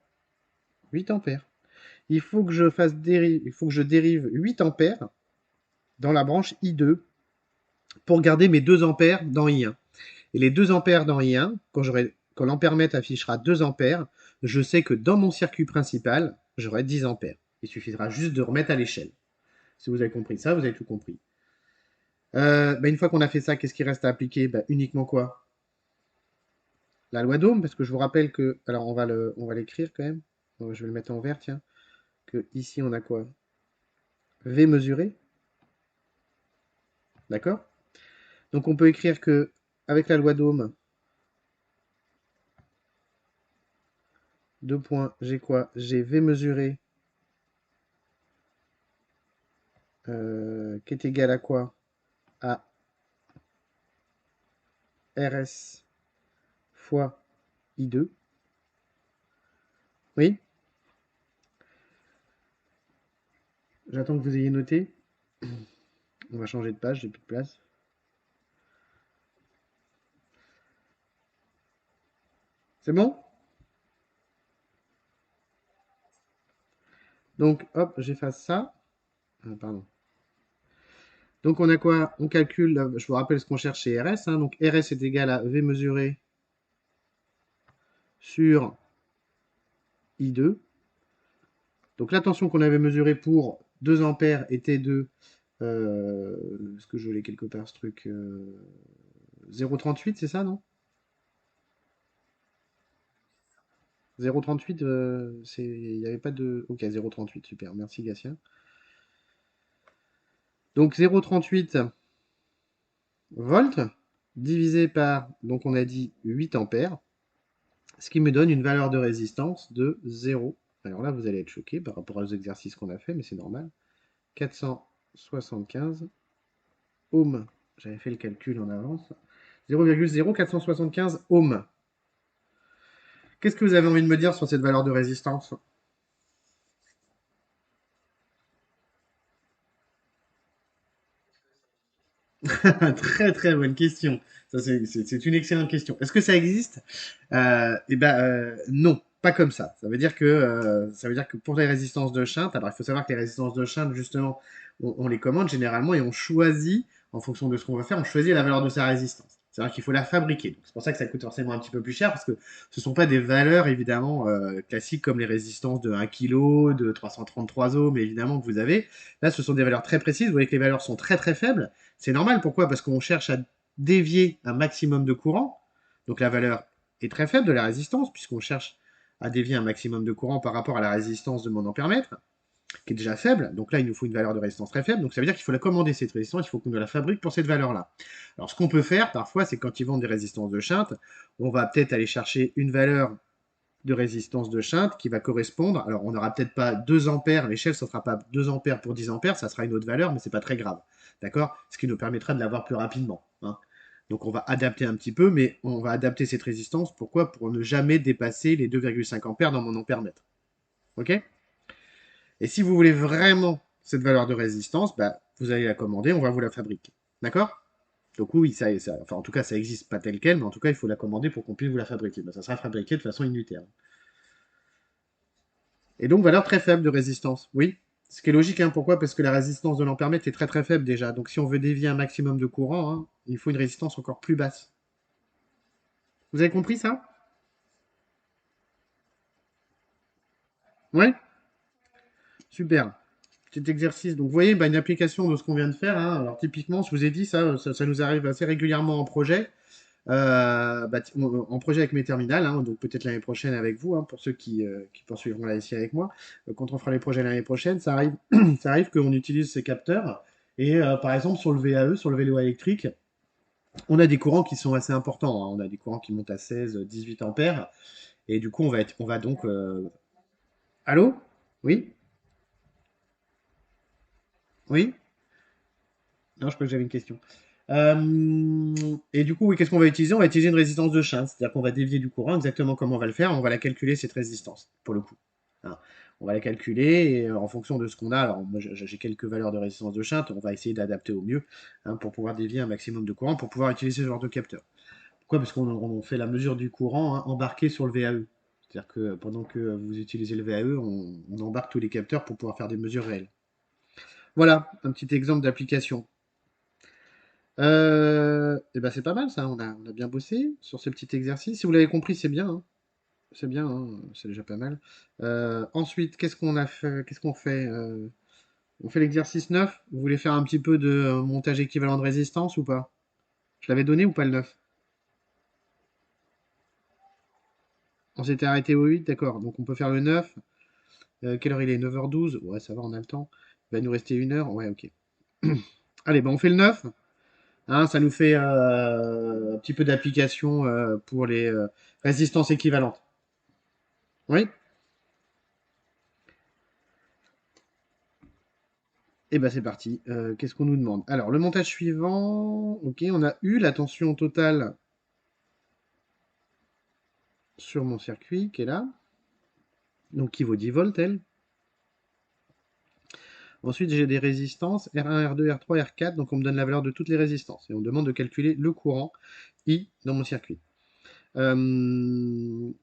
A: 8 ampères. Il faut que je dérive 8 ampères dans la branche I2 pour garder mes 2 ampères dans I1. Et les 2 ampères dans I1, quand l'ampère-mètre affichera 2 ampères, je sais que dans mon circuit principal, j'aurai 10 ampères. Il suffira juste de remettre à l'échelle. Si vous avez compris ça, vous avez tout compris. Bah, une fois qu'on a fait ça, qu'est-ce qui reste à appliquer? Bah, uniquement quoi? La loi d'Ohm, parce que je vous rappelle que, alors on va l'écrire quand même. Je vais le mettre en vert, tiens. Que ici on a quoi? V mesuré, d'accord? Donc on peut écrire que avec la loi d'Ohm, deux points, j'ai quoi? J'ai V mesuré qui est égal à quoi? À RS fois I2. Oui, j'attends que vous ayez noté. On va changer de page, j'ai plus de place. C'est bon? Donc hop, j'efface ça. Ah, pardon. Donc on a quoi? On calcule, je vous rappelle ce qu'on cherche chez RS, hein. Donc RS est égal à V mesuré sur I2. Donc la tension qu'on avait mesurée pour 2 ampères était de... est-ce que je l'ai quelque part ce truc 0,38, c'est ça, non? 0,38, il n'y avait pas de... Ok, 0,38, super, merci Gatien. Donc 0,38 volts divisé par, donc on a dit 8 ampères, ce qui me donne une valeur de résistance de 0. Alors là, vous allez être choqué par rapport aux exercices qu'on a fait, mais c'est normal. 475 ohms. J'avais fait le calcul en avance. 0,0475 ohms. Qu'est-ce que vous avez envie de me dire sur cette valeur de résistance? Très très bonne question. Ça, c'est une excellente question. Est-ce que ça existe? Eh ben non, pas comme ça. Ça veut dire que pour les résistances de Shunt, alors il faut savoir que les résistances de Shunt, justement, on les commande généralement et on choisit, en fonction de ce qu'on va faire, on choisit la valeur de sa résistance. C'est-à-dire qu'il faut la fabriquer. C'est pour ça que ça coûte forcément un petit peu plus cher, parce que ce ne sont pas des valeurs, évidemment, classiques comme les résistances de 1 kg, de 333 ohms, évidemment, que vous avez. Là, ce sont des valeurs très précises. Vous voyez que les valeurs sont très très faibles. C'est normal, pourquoi? Parce qu'on cherche à dévier un maximum de courant. Donc la valeur est très faible de la résistance, puisqu'on cherche à dévier un maximum de courant par rapport à la résistance de mon ampèremètre, qui est déjà faible. Donc là, il nous faut une valeur de résistance très faible. Donc ça veut dire qu'il faut la commander, cette résistance, il faut qu'on la fabrique pour cette valeur-là. Alors ce qu'on peut faire, parfois, c'est quand ils vendent des résistances de Shunt, on va peut-être aller chercher une valeur de résistance de Shunt qui va correspondre. Alors on n'aura peut-être pas 2 ampères, l'échelle ne sera pas 2 ampères pour 10 ampères, ça sera une autre valeur, mais c'est pas très grave. D'accord? Ce qui nous permettra de l'avoir plus rapidement, hein. Donc on va adapter un petit peu, mais on va adapter cette résistance. Pourquoi? Pour ne jamais dépasser les 2,5 ampères dans mon ampère-mètre. Ok? Et si vous voulez vraiment cette valeur de résistance, bah, vous allez la commander, on va vous la fabriquer. D'accord? Donc oui, enfin en tout cas ça existe pas tel quel, mais en tout cas il faut la commander pour qu'on puisse vous la fabriquer. Bah, ça sera fabriqué de façon unitaire. Et donc valeur très faible de résistance. Oui, ce qui est logique, hein. Pourquoi? Parce que la résistance de l'ampèremètre est très très faible déjà. Donc si on veut dévier un maximum de courant, hein, il faut une résistance encore plus basse. Vous avez compris ça? Oui. Super. Petit exercice. Donc vous voyez, bah, une application de ce qu'on vient de faire, hein. Alors typiquement, je vous ai dit, ça nous arrive assez régulièrement en projet. En projet avec mes terminales, hein, donc peut-être l'année prochaine avec vous, hein, pour ceux qui poursuivront la SI avec moi. Quand on fera les projets l'année prochaine, ça arrive, ça arrive qu'on utilise ces capteurs. Et par exemple, sur le VAE, sur le vélo électrique, on a des courants qui sont assez importants, hein. On a des courants qui montent à 16, 18 ampères. Et du coup, on va donc... Allô? Oui? Oui? Non, je crois que j'avais une question. Et du coup, oui, qu'est-ce qu'on va utiliser? On va utiliser une résistance de Shunt, c'est-à-dire qu'on va dévier du courant exactement comme on va le faire, on va la calculer cette résistance, pour le coup, hein. On va la calculer et en fonction de ce qu'on a, alors moi j'ai quelques valeurs de résistance de Shunt, on va essayer d'adapter au mieux, hein, pour pouvoir dévier un maximum de courant, pour pouvoir utiliser ce genre de capteur. Pourquoi? Parce qu'on fait la mesure du courant, hein, embarqué sur le VAE. C'est-à-dire que pendant que vous utilisez le VAE, on embarque tous les capteurs pour pouvoir faire des mesures réelles. Voilà, un petit exemple d'application. Et ben c'est pas mal ça, on a bien bossé sur ce petit exercice. Si vous l'avez compris, c'est bien, hein. C'est bien, hein, c'est déjà pas mal. Ensuite, qu'est-ce qu'on a fait? Qu'est-ce qu'on fait? On fait l'exercice 9. Vous voulez faire un petit peu de montage équivalent de résistance ou pas? Je l'avais donné ou pas le 9? On s'était arrêté au 8, d'accord. Donc on peut faire le 9. Quelle heure il est? 9h12. Ouais, ça va, on a le temps. Il va nous rester 1 heure. Ouais, ok. Allez, ben on fait le 9. Hein, ça nous fait un petit peu d'application pour les résistances équivalentes. Oui? Et ben c'est parti. Qu'est-ce qu'on nous demande? Alors, le montage suivant. Ok, on a eu la tension totale sur mon circuit qui est là. Donc qui vaut 10 volts, elle. Ensuite, j'ai des résistances R1, R2, R3, R4. Donc on me donne la valeur de toutes les résistances. Et on me demande de calculer le courant I dans mon circuit. Donc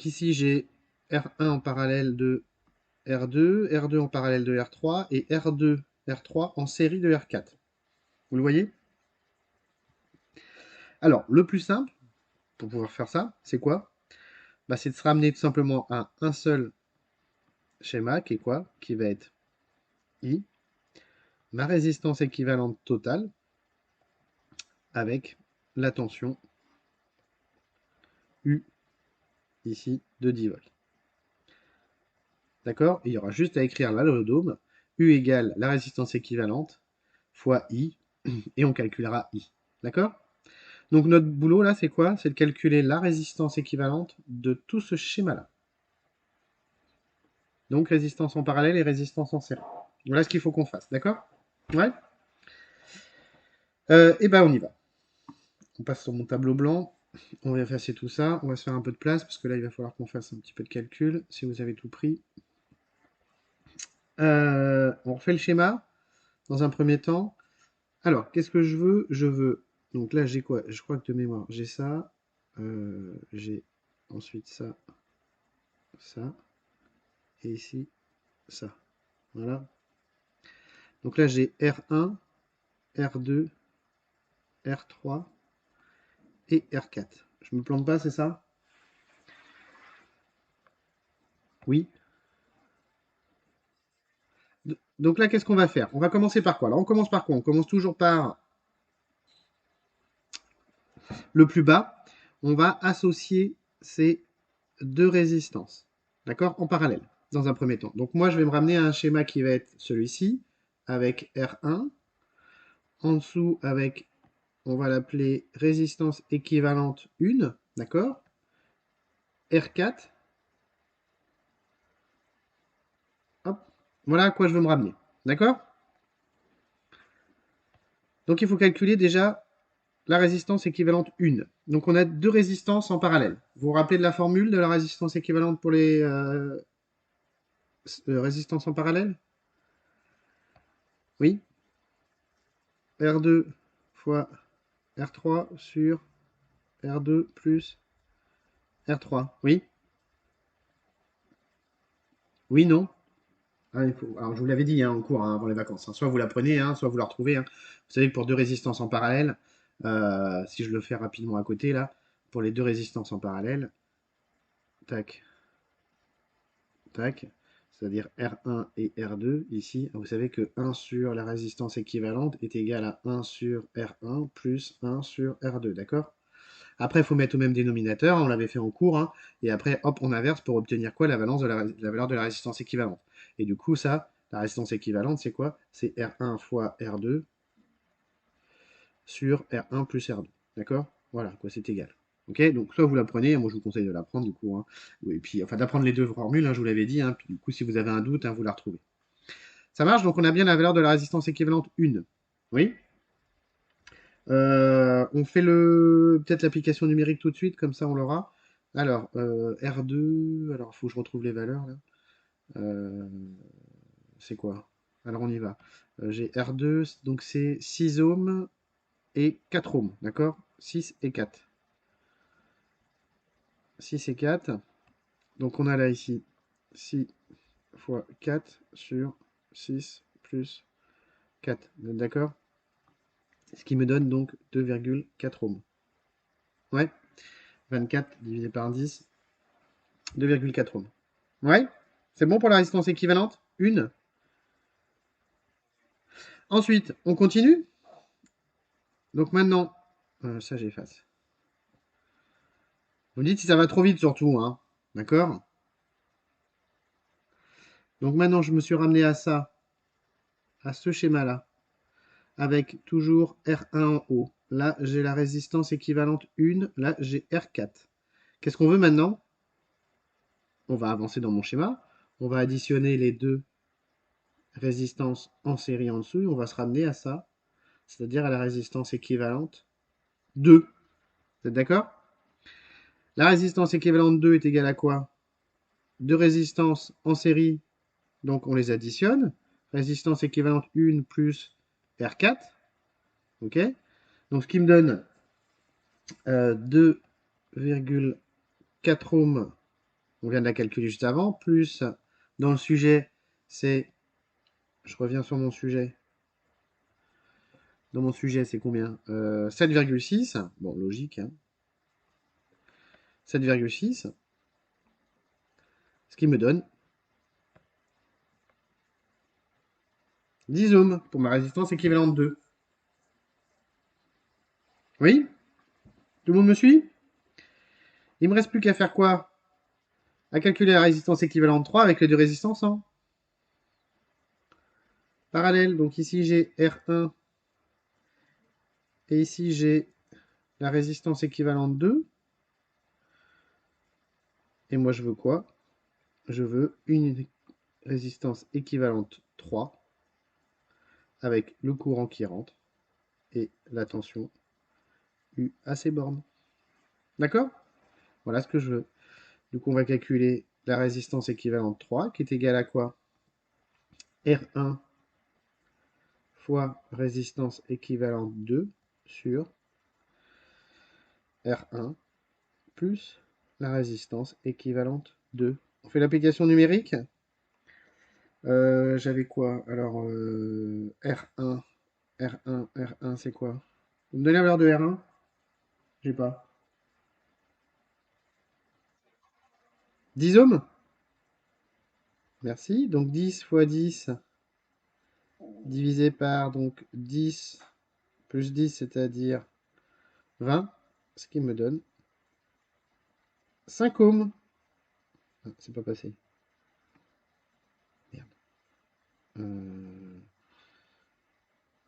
A: ici, j'ai R1 en parallèle de R2, R2 en parallèle de R3 et R2, R3 en série de R4. Vous le voyez? Alors, le plus simple pour pouvoir faire ça, c'est quoi? Bah, c'est de se ramener tout simplement à un seul schéma qui est quoi? Qui va être I, ma résistance équivalente totale avec la tension U ici de 10 volts. D'accord? Il y aura juste à écrire là le dôme. U égale la résistance équivalente fois I et on calculera I. D'accord? Donc notre boulot là, c'est quoi? C'est de calculer la résistance équivalente de tout ce schéma-là. Donc résistance en parallèle et résistance en série. Voilà ce qu'il faut qu'on fasse, d'accord? Ouais? Et ben on y va. On passe sur mon tableau blanc. On va effacer tout ça. On va se faire un peu de place parce que là, il va falloir qu'on fasse un petit peu de calcul si vous avez tout pris. On refait le schéma dans un premier temps. Alors, qu'est-ce que je veux? Je veux. Donc là, j'ai quoi? Je crois que de mémoire, j'ai ça. J'ai ensuite ça, ça. Et ici, ça. Voilà. Donc là, j'ai R1, R2, R3 et R4. Je me plante pas, c'est ça? Oui. Donc là, qu'est-ce qu'on va faire? On va commencer par quoi? Alors, on commence par quoi? On commence toujours par le plus bas. On va associer ces deux résistances, d'accord? En parallèle, dans un premier temps. Donc moi, je vais me ramener à un schéma qui va être celui-ci, avec R1. En dessous, avec, on va l'appeler résistance équivalente 1, d'accord? R4. Hop. Voilà à quoi je veux me ramener. D'accord? Donc il faut calculer déjà la résistance équivalente 1. Donc on a deux résistances en parallèle. Vous vous rappelez de la formule de la résistance équivalente pour les résistances en parallèle? Oui? R2 fois R3 sur R2 plus R3. Oui? Oui, non? Ah, alors je vous l'avais dit hein, en cours, hein, avant les vacances, hein. Soit vous la prenez, hein, soit vous la retrouvez, hein. Vous savez que pour deux résistances en parallèle, si je le fais rapidement à côté là, pour les deux résistances en parallèle, tac, tac, c'est-à-dire R1 et R2 ici, vous savez que 1 sur la résistance équivalente est égal à 1 sur R1 plus 1 sur R2, d'accord? Après, il faut mettre au même dénominateur, on l'avait fait en cours, hein, et après, hop, on inverse pour obtenir quoi? La valence de la valeur de la résistance équivalente. Et du coup, ça, la résistance équivalente, c'est quoi? C'est R1 fois R2 sur R1 plus R2. D'accord? Voilà, quoi, c'est égal. Ok? Donc, soit vous la prenez, moi je vous conseille de la prendre, du coup, hein. Et puis, enfin, d'apprendre les deux formules, hein, je vous l'avais dit, hein, puis du coup, si vous avez un doute, hein, vous la retrouvez. Ça marche? Donc, on a bien la valeur de la résistance équivalente 1. Oui? On fait peut-être l'application numérique tout de suite, comme ça on l'aura. Alors, R2, alors il faut que je retrouve les valeurs là. Euh, c'est quoi? Alors on y va. J'ai R2, donc c'est 6 ohms et 4 ohms, d'accord? 6 et 4. 6 et 4. Donc on a là ici 6 fois 4 sur 6 plus 4. Vous êtes d'accord? Ce qui me donne donc 2,4 ohms. Ouais, 24 divisé par 10, 2,4 ohms. Ouais? C'est bon pour la résistance équivalente? Une? Ensuite, on continue. Donc maintenant, ça j'efface. Vous me dites si ça va trop vite surtout, hein. D'accord? Donc maintenant, je me suis ramené à ça, à ce schéma-là, avec toujours R1 en haut. Là, j'ai la résistance équivalente 1. Là, j'ai R4. Qu'est-ce qu'on veut maintenant? On va avancer dans mon schéma. On va additionner les deux résistances en série en dessous. Et on va se ramener à ça, c'est-à-dire à la résistance équivalente 2. Vous êtes d'accord? La résistance équivalente 2 est égale à quoi? Deux résistances en série, donc on les additionne. Résistance équivalente 1 plus R4. Ok? Donc ce qui me donne 2,4 ohms, on vient de la calculer juste avant, plus dans le sujet, c'est, je reviens sur mon sujet, dans mon sujet c'est combien 7,6, bon logique, hein, 7,6, ce qui me donne 10 ohms pour ma résistance équivalente 2. Oui? Tout le monde me suit? Il me reste plus qu'à faire quoi? À calculer la résistance équivalente 3 avec les deux résistances en parallèle. Donc ici j'ai R1 et ici j'ai la résistance équivalente 2. Et moi je veux quoi? Je veux une résistance équivalente 3 avec le courant qui rentre et la tension U à ces bornes. D'accord? Voilà ce que je veux. Donc on va calculer la résistance équivalente 3 qui est égale à quoi? R1 fois résistance équivalente 2 sur R1 plus la résistance équivalente 2. On fait l'application numérique. J'avais quoi? Alors, R1, R1, R1, c'est quoi? Vous me donnez la valeur de R1? J'ai pas. 10 ohms? Merci. Donc 10 fois 10 divisé par donc 10 plus 10, c'est-à-dire 20, ce qui me donne 5 ohms. Ah, c'est pas passé. Merde. Euh,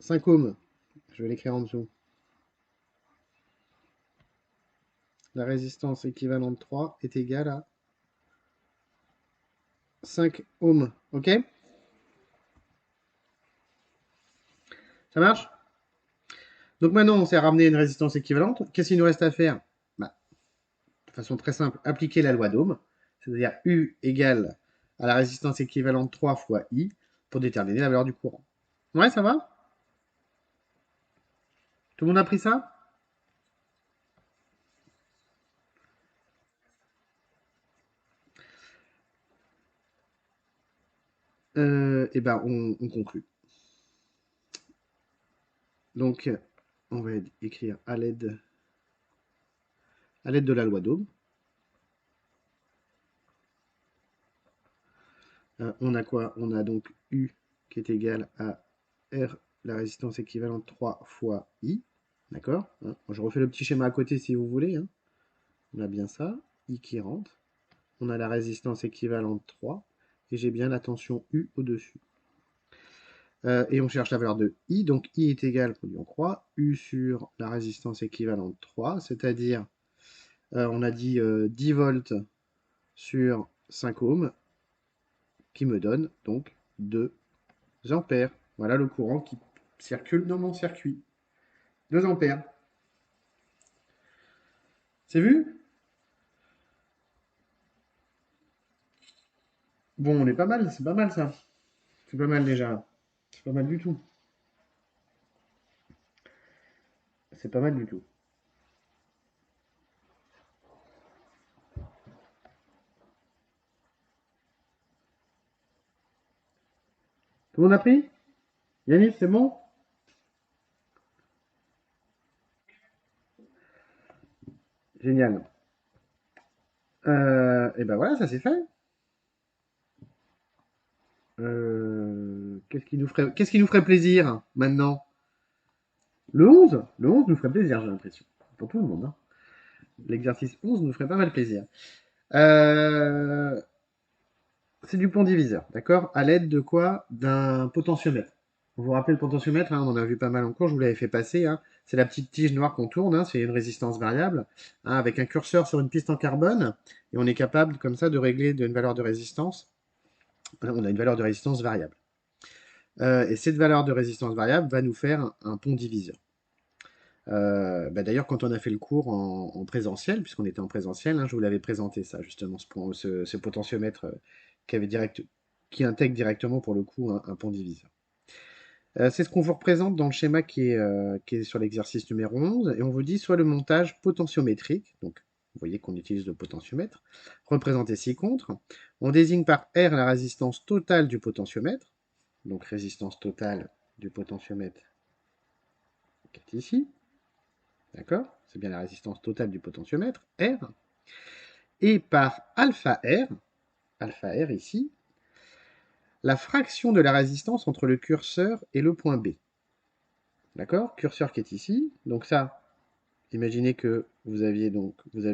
A: 5 ohms. Je vais l'écrire en dessous. La résistance équivalente 3 est égale à 5 ohms. Ok? Ça marche? Donc maintenant, on s'est ramené à une résistance équivalente. Qu'est-ce qu'il nous reste à faire? Bah, de façon très simple, appliquer la loi d'Ohm, c'est-à-dire U égale à la résistance équivalente 3 fois I pour déterminer la valeur du courant. Ouais, ça va? Tout le monde a pris ça? Eh ben, on conclut. Donc, on va écrire à l'aide de la loi d'Ohm. On a quoi? On a donc U qui est égal à R, la résistance équivalente 3 fois I. D'accord, hein? Je refais le petit schéma à côté si vous voulez, hein. On a bien ça, I qui rentre. On a la résistance équivalente 3. Et j'ai bien la tension U au-dessus. Et on cherche la valeur de I. Donc I est égal, produit en croix, U sur la résistance équivalente 3. C'est-à-dire, on a dit 10 volts sur 5 ohms, qui me donne donc 2 ampères. Voilà le courant qui circule dans mon circuit. 2 ampères. C'est vu? Bon, on est pas mal, c'est pas mal ça. C'est pas mal déjà. C'est pas mal du tout. C'est pas mal du tout. Tout le monde a pris? Yannis, c'est bon? Génial. Et ben voilà, ça c'est fait. Qu'est-ce qui nous ferait plaisir maintenant? Le 11? Le 11 nous ferait plaisir, j'ai l'impression. Pour tout le monde, hein. L'exercice 11 nous ferait pas mal plaisir. Euh, c'est du pont diviseur, d'accord? À l'aide de quoi? D'un potentiomètre. Vous vous rappelez le potentiomètre, hein, on en a vu pas mal en cours, je vous l'avais fait passer, hein. C'est la petite tige noire qu'on tourne, hein, c'est une résistance variable, hein, avec un curseur sur une piste en carbone, et on est capable comme ça de régler une valeur de résistance. On a une valeur de résistance variable. Et cette valeur de résistance variable va nous faire un pont diviseur. Bah d'ailleurs, quand on a fait le cours en présentiel, puisqu'on était en présentiel, hein, je vous l'avais présenté ça, justement, ce potentiomètre qui, qui intègre directement pour le coup un pont diviseur. C'est ce qu'on vous représente dans le schéma qui est sur l'exercice numéro 11, et on vous dit soit le montage potentiométrique, donc vous voyez qu'on utilise le potentiomètre, représenté ci-contre. On désigne par R la résistance totale du potentiomètre, donc résistance totale du potentiomètre qui est ici, d'accord? C'est bien la résistance totale du potentiomètre, R, et par alpha R ici, la fraction de la résistance entre le curseur et le point B. D'accord? Curseur qui est ici, donc ça, imaginez que vous avez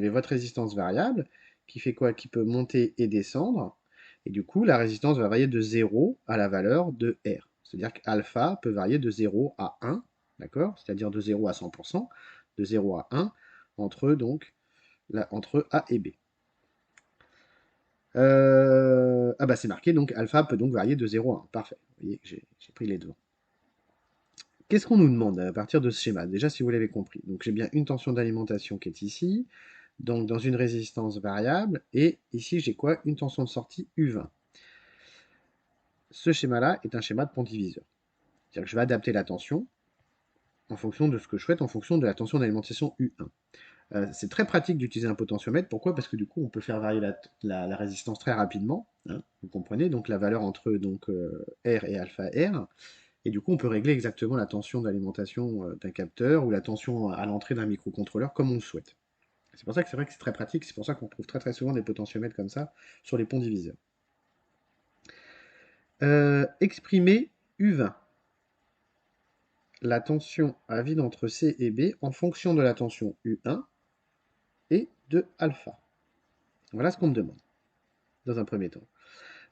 A: votre résistance variable, qui fait quoi? Qui peut monter et descendre, et du coup, la résistance va varier de 0 à la valeur de R. C'est-à-dire qu'alpha peut varier de 0 à 1, d'accord? C'est-à-dire de 0 à 100%, de 0 à 1, entre A et B. Ah bah c'est marqué, donc alpha peut donc varier de 0 à 1. Parfait. Vous voyez, j'ai pris les devants. Qu'est-ce qu'on nous demande à partir de ce schéma? Déjà, si vous l'avez compris. Donc j'ai bien une tension d'alimentation qui est ici, donc dans une résistance variable, et ici j'ai quoi? Une tension de sortie U20. Ce schéma-là est un schéma de pont diviseur. C'est-à-dire que je vais adapter la tension en fonction de ce que je souhaite, en fonction de la tension d'alimentation U1. C'est très pratique d'utiliser un potentiomètre. Pourquoi? Parce que du coup, on peut faire varier la résistance très rapidement, hein, vous comprenez, donc la valeur entre R et alpha R. Et du coup, on peut régler exactement la tension d'alimentation d'un capteur ou la tension à l'entrée d'un microcontrôleur comme on le souhaite. C'est pour ça que c'est vrai que c'est très pratique, c'est pour ça qu'on trouve très très souvent des potentiomètres comme ça sur les ponts diviseurs. Exprimer U20. La tension à vide entre C et B en fonction de la tension U1 et de alpha. Voilà ce qu'on me demande dans un premier temps.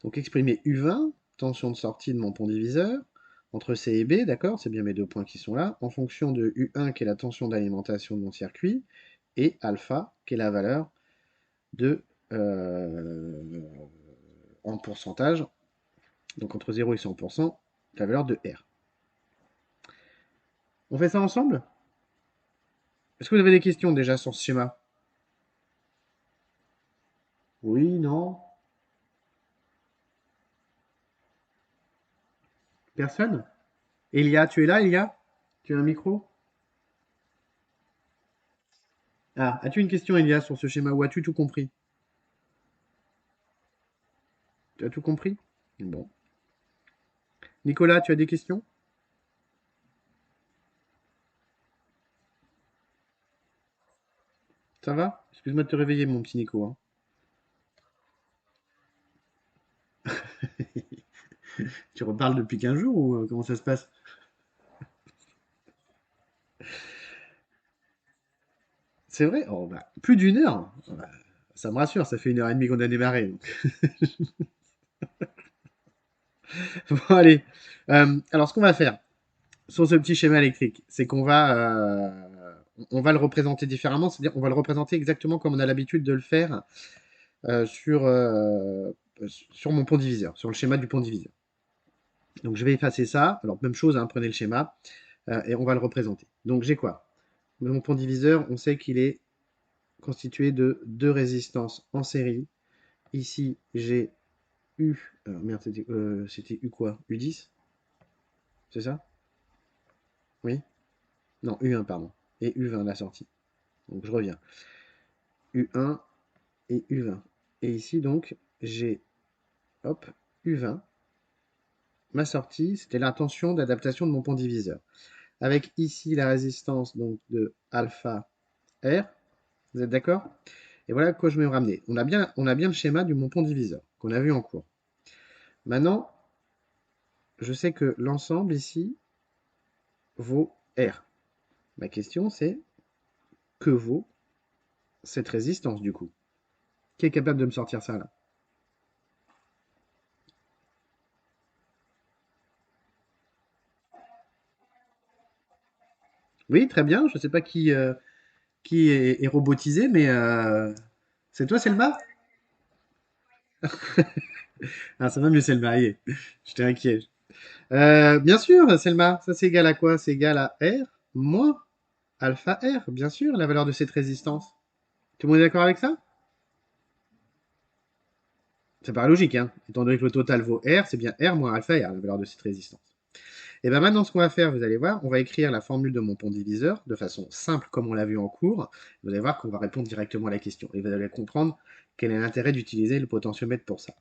A: Donc exprimer U20, tension de sortie de mon pont diviseur, entre C et B, d'accord, c'est bien mes deux points qui sont là, en fonction de U1 qui est la tension d'alimentation de mon circuit, et alpha qui est la valeur de en pourcentage, donc entre 0 et 100%, la valeur de R. On fait ça ensemble? Est-ce que vous avez des questions déjà sur ce schéma? Oui, non? Personne? Elia, tu es là, Elia? Tu as un micro? Ah, as-tu une question, Elia, sur ce schéma ou as-tu tout compris? Tu as tout compris? Bon. Nicolas, tu as des questions? Ça va? Excuse-moi de te réveiller, mon petit Nico, hein. Tu reparles depuis 15 jours ou comment ça se passe? C'est vrai? Oh, bah, plus d'une heure? Oh, bah, ça me rassure, ça fait 1 heure et demie qu'on a démarré, donc. Bon, allez. Alors, ce qu'on va faire sur ce petit schéma électrique, c'est on va le représenter différemment, c'est-à-dire on va le représenter exactement comme on a l'habitude de le faire euh, sur, euh, sur mon pont diviseur, sur le schéma du pont diviseur. Donc je vais effacer ça. Alors même chose, hein, prenez le schéma et on va le représenter. Donc j'ai quoi? Mon pont diviseur, on sait qu'il est constitué de deux résistances en série. Ici j'ai U. Alors merde, c'était U quoi? U10? C'est ça? Oui? Non, U1, pardon. Et U20 la sortie. Donc je reviens. U1 et U20. Et ici donc j'ai hop U20. Ma sortie, c'était la tension d'adaptation de mon pont diviseur. Avec ici la résistance donc de alpha R. Vous êtes d'accord? Et voilà à quoi je vais me ramener. On a bien le schéma du mon pont diviseur qu'on a vu en cours. Maintenant, je sais que l'ensemble ici vaut R. Ma question c'est, que vaut cette résistance du coup? Qui est capable de me sortir ça là? Oui, très bien. Je ne sais pas qui est robotisé, mais c'est toi, Selma? Ah, ça va mieux, Selma. Y est. J'étais inquiet. Bien sûr, Selma. Ça, c'est égal à quoi? C'est égal à R moins alpha R. Bien sûr, la valeur de cette résistance. Tout le monde est d'accord avec ça? Ça paraît logique, hein. Étant donné que le total vaut R, c'est bien R moins alpha R, la valeur de cette résistance. Et bien maintenant, ce qu'on va faire, vous allez voir, on va écrire la formule de mon pont diviseur de façon simple comme on l'a vu en cours. Vous allez voir qu'on va répondre directement à la question. Et vous allez comprendre quel est l'intérêt d'utiliser le potentiomètre pour ça.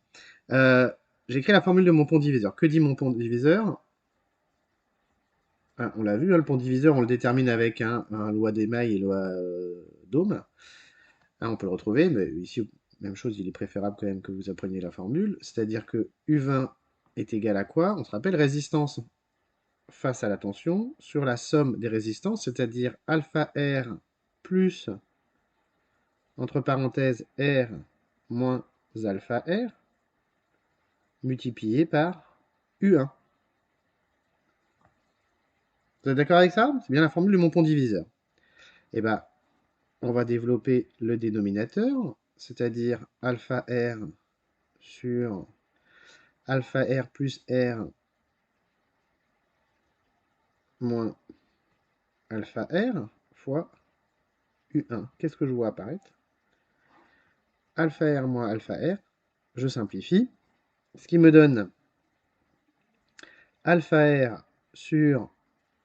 A: Euh, J'écris la formule de mon pont diviseur. Que dit mon pont diviseur? On l'a vu, hein, le pont diviseur, on le détermine avec un loi d'émail et loi d'Ohm. On peut le retrouver, mais ici, même chose, il est préférable quand même que vous appreniez la formule. C'est-à-dire que U20 est égal à quoi? On se rappelle résistance face à la tension sur la somme des résistances, c'est-à-dire alpha R plus, entre parenthèses, R moins alpha R, multiplié par U1. Vous êtes d'accord avec ça? C'est bien la formule de mon pont diviseur. Eh bien, on va développer le dénominateur, c'est-à-dire alpha R sur alpha R plus R moins alpha R fois U1. Qu'est-ce que je vois apparaître? Alpha R moins alpha R, je simplifie, ce qui me donne alpha R sur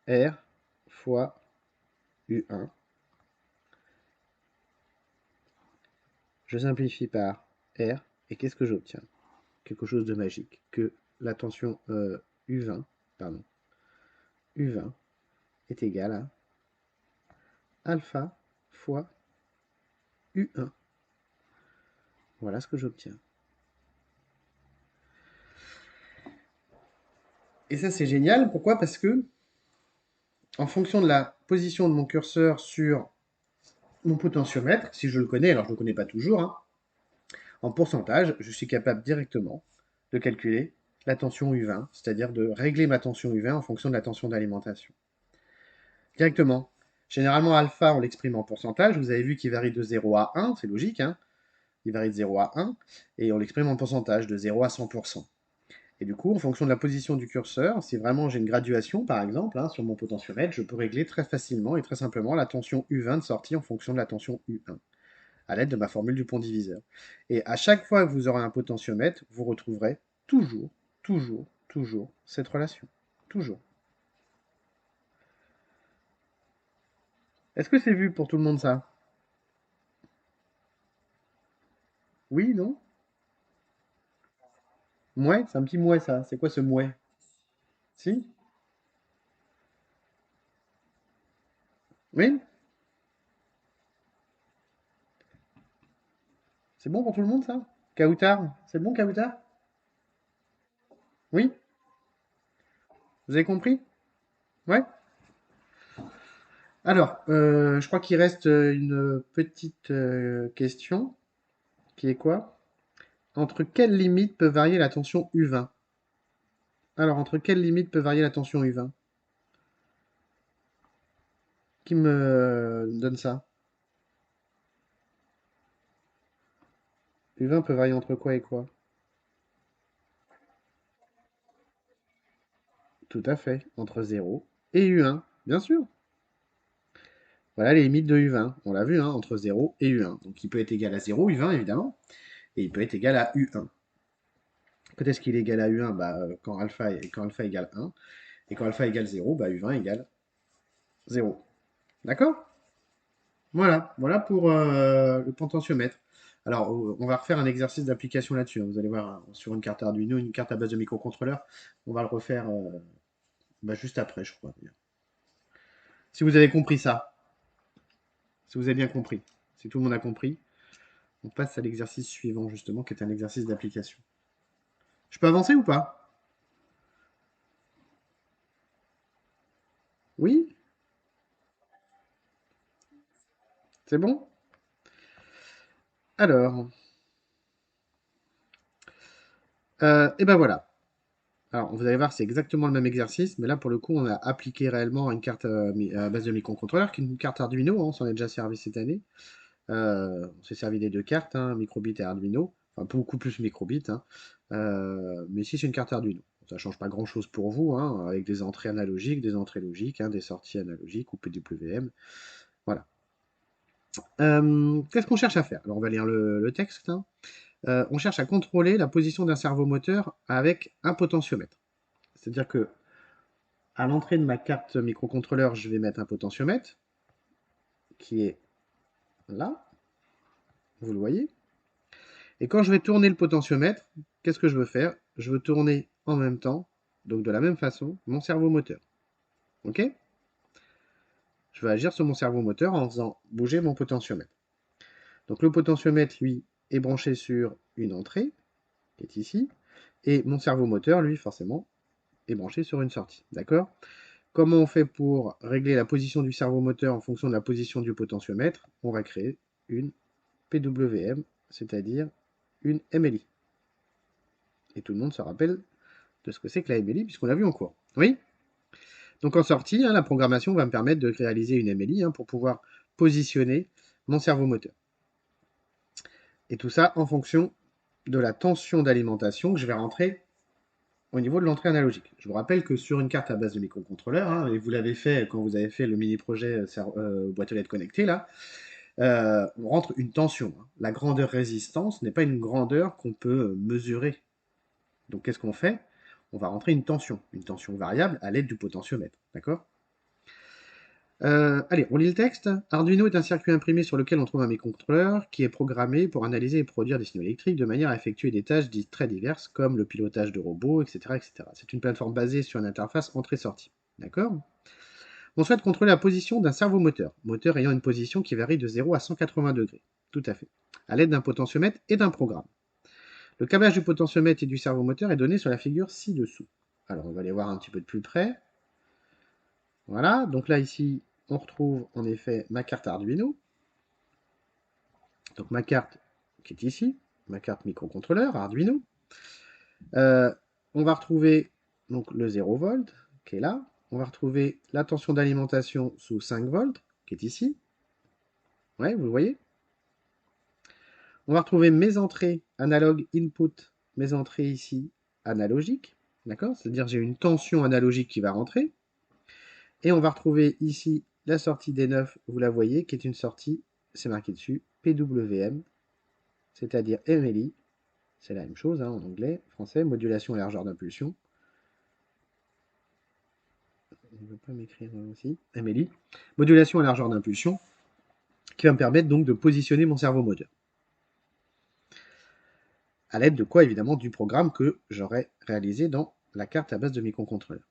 A: R fois U1. Je simplifie par R, et qu'est-ce que j'obtiens? Quelque chose de magique, que la tension U20, pardon, U20 est égale à alpha fois U1. Voilà ce que j'obtiens. Et ça, c'est génial. Pourquoi? Parce que, en fonction de la position de mon curseur sur mon potentiomètre, si je le connais, alors je ne le connais pas toujours, hein, en pourcentage, je suis capable directement de calculer la tension U20, c'est-à-dire de régler ma tension U20 en fonction de la tension d'alimentation. Directement. Généralement, alpha, on l'exprime en pourcentage. Vous avez vu qu'il varie de 0 à 1, c'est logique, hein, il varie de 0 à 1, et on l'exprime en pourcentage de 0 à 100%. Et du coup, en fonction de la position du curseur, si vraiment j'ai une graduation, par exemple, hein, sur mon potentiomètre, je peux régler très facilement et très simplement la tension U20 de sortie en fonction de la tension U1, à l'aide de ma formule du pont diviseur. Et à chaque fois que vous aurez un potentiomètre, vous retrouverez toujours, toujours, toujours cette relation. Toujours. Est-ce que c'est vu pour tout le monde ça? Oui, non? Mouais, c'est un petit mouais ça. C'est quoi ce mouais? Si? Oui? C'est bon pour tout le monde ça? Kaoutar? C'est bon, Kaoutar? Oui? Vous avez compris? Ouais? Alors, je crois qu'il reste une petite question qui est quoi? Entre quelles limites peut varier la tension U20? Alors, entre quelles limites peut varier la tension U20? Qui me donne ça? U20 peut varier entre quoi et quoi? Tout à fait, entre 0 et U1, bien sûr. Voilà les limites de U20. On l'a vu, hein, entre 0 et U1. Donc il peut être égal à 0, U20 évidemment, et il peut être égal à U1. Quand est-ce qu'il est égal à U1? Bah, quand alpha égale 1. Et quand alpha égale 0, bah, U20 égale 0. D'accord? Voilà, voilà pour le potentiomètre. Alors, on va refaire un exercice d'application là-dessus, hein. Vous allez voir sur une carte Arduino, une carte à base de microcontrôleur. On va le refaire bah, juste après, je crois. Si vous avez compris ça, si vous avez bien compris, si tout le monde a compris, on passe à l'exercice suivant, justement, qui est un exercice d'application. Je peux avancer ou pas? Oui, c'est bon? Alors, et ben voilà. Alors, vous allez voir, c'est exactement le même exercice, mais là, pour le coup, on a appliqué réellement une carte à base de microcontrôleur, qui est une carte Arduino, hein, on s'en est déjà servi cette année. On s'est servi des deux cartes, hein, microbit et Arduino, enfin beaucoup plus microbit, hein. Mais ici, c'est une carte Arduino. Ça change pas grand-chose pour vous, hein, avec des entrées analogiques, des entrées logiques, hein, des sorties analogiques ou PWM. Voilà. Qu'est-ce qu'on cherche à faire? Alors, on va lire le texte, hein. On cherche à contrôler la position d'un servomoteur avec un potentiomètre. C'est-à-dire que à l'entrée de ma carte microcontrôleur, je vais mettre un potentiomètre qui est là, vous le voyez. Et quand je vais tourner le potentiomètre, qu'est-ce que je veux faire? Je veux tourner en même temps, donc de la même façon, mon servomoteur. Ok? Je vais agir sur mon servomoteur en faisant bouger mon potentiomètre. Donc le potentiomètre, lui, est branché sur une entrée, qui est ici, et mon servomoteur, lui, forcément, est branché sur une sortie. D'accord? Comment on fait pour régler la position du servomoteur en fonction de la position du potentiomètre? On va créer une PWM, c'est-à-dire une MLI. Et tout le monde se rappelle de ce que c'est que la MLI, puisqu'on l'a vu en cours. Oui? Donc en sortie, hein, la programmation va me permettre de réaliser une MLI, hein, pour pouvoir positionner mon servomoteur. Et tout ça en fonction de la tension d'alimentation que je vais rentrer au niveau de l'entrée analogique. Je vous rappelle que sur une carte à base de microcontrôleur, hein, et vous l'avez fait quand vous avez fait le mini-projet boîte aux lettres connectée, là, on rentre une tension, hein. La grandeur résistance n'est pas une grandeur qu'on peut mesurer. Donc qu'est-ce qu'on fait? On va rentrer une tension variable à l'aide du potentiomètre. D'accord? Allez, on lit le texte. Arduino est un circuit imprimé sur lequel on trouve un microcontrôleur qui est programmé pour analyser et produire des signaux électriques de manière à effectuer des tâches dites très diverses comme le pilotage de robots, etc. etc. C'est une plateforme basée sur une interface entrée-sortie. D'accord? On souhaite contrôler la position d'un servomoteur, moteur ayant une position qui varie de 0 à 180 degrés. Tout à fait. À l'aide d'un potentiomètre et d'un programme. Le câblage du potentiomètre et du servomoteur est donné sur la figure ci-dessous. Alors, on va aller voir un petit peu de plus près. Voilà, donc là, ici, on retrouve en effet ma carte Arduino. Donc ma carte qui est ici, ma carte microcontrôleur Arduino. Euh, on va retrouver donc le 0 volt qui est là. On va retrouver la tension d'alimentation sous 5 volts qui est ici. Ouais, vous le voyez. On va retrouver mes entrées analogue input, mes entrées ici analogiques. D'accord? C'est-à-dire j'ai une tension analogique qui va rentrer. Et on va retrouver ici la sortie des 9, vous la voyez, qui est une sortie, c'est marqué dessus, PWM, c'est-à-dire MLI. C'est la même chose, hein, en anglais, français, modulation et largeur d'impulsion. On ne veut pas m'écrire aussi. MLI. Modulation et largeur d'impulsion, qui va me permettre donc de positionner mon servomoteur. À l'aide de quoi, évidemment, du programme que j'aurais réalisé dans la carte à base de microcontrôleur.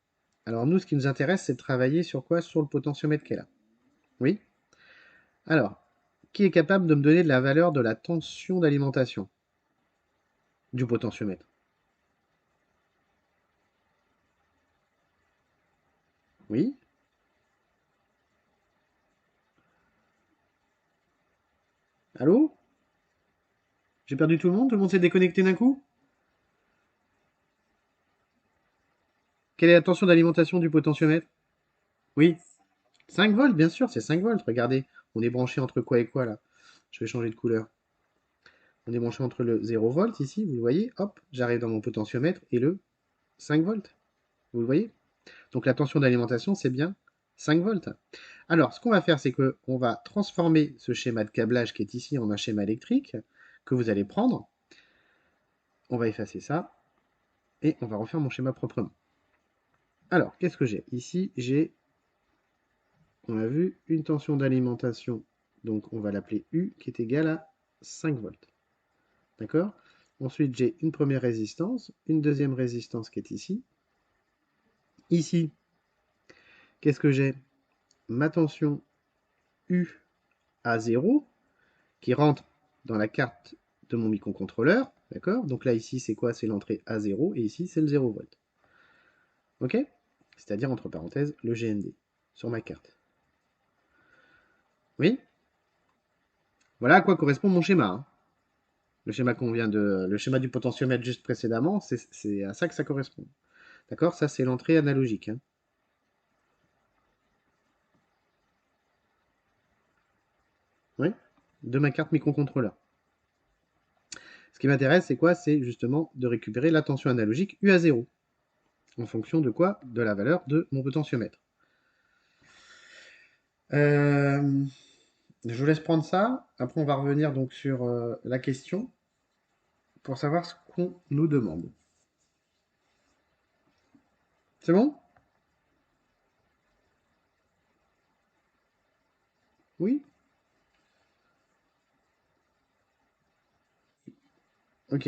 A: Alors nous, ce qui nous intéresse, c'est de travailler sur quoi? Sur le potentiomètre qui est là. Oui? Alors, qui est capable de me donner de la valeur de la tension d'alimentation du potentiomètre? Oui? Allô? J'ai perdu tout le monde? Tout le monde s'est déconnecté d'un coup? Quelle est la tension d'alimentation du potentiomètre? Oui? 5 volts, bien sûr, c'est 5 volts. Regardez, on est branché entre quoi et quoi là? Je vais changer de couleur. On est branché entre le 0 volt ici, vous le voyez, hop, j'arrive dans mon potentiomètre et le 5 volts. Vous le voyez? Donc la tension d'alimentation, c'est bien 5 volts. Alors, ce qu'on va faire, c'est qu'on va transformer ce schéma de câblage qui est ici en un schéma électrique que vous allez prendre. On va effacer ça et on va refaire mon schéma proprement. Alors, qu'est-ce que j'ai? Ici, j'ai, on a vu, une tension d'alimentation, donc on va l'appeler U, qui est égale à 5 volts. D'accord? Ensuite, j'ai une première résistance, une deuxième résistance qui est ici. Ici, qu'est-ce que j'ai? Ma tension U à 0 qui rentre dans la carte de mon microcontrôleur. D'accord? Donc là, ici, c'est quoi? C'est l'entrée A0 et ici, c'est le 0 volt. OK? C'est-à-dire, entre parenthèses, le GND. sur ma carte. Oui? Voilà à quoi correspond mon schéma, hein. Le schéma du potentiomètre juste précédemment, c'est à ça que ça correspond. D'accord? Ça, c'est l'entrée analogique, hein. Oui? De ma carte microcontrôleur. Ce qui m'intéresse, c'est quoi? C'est justement de récupérer la tension analogique U à 0. En fonction de quoi? De la valeur de mon potentiomètre. Euh, je vous laisse prendre ça. Après, on va revenir donc sur la question pour savoir ce qu'on nous demande. C'est bon? Oui? Ok.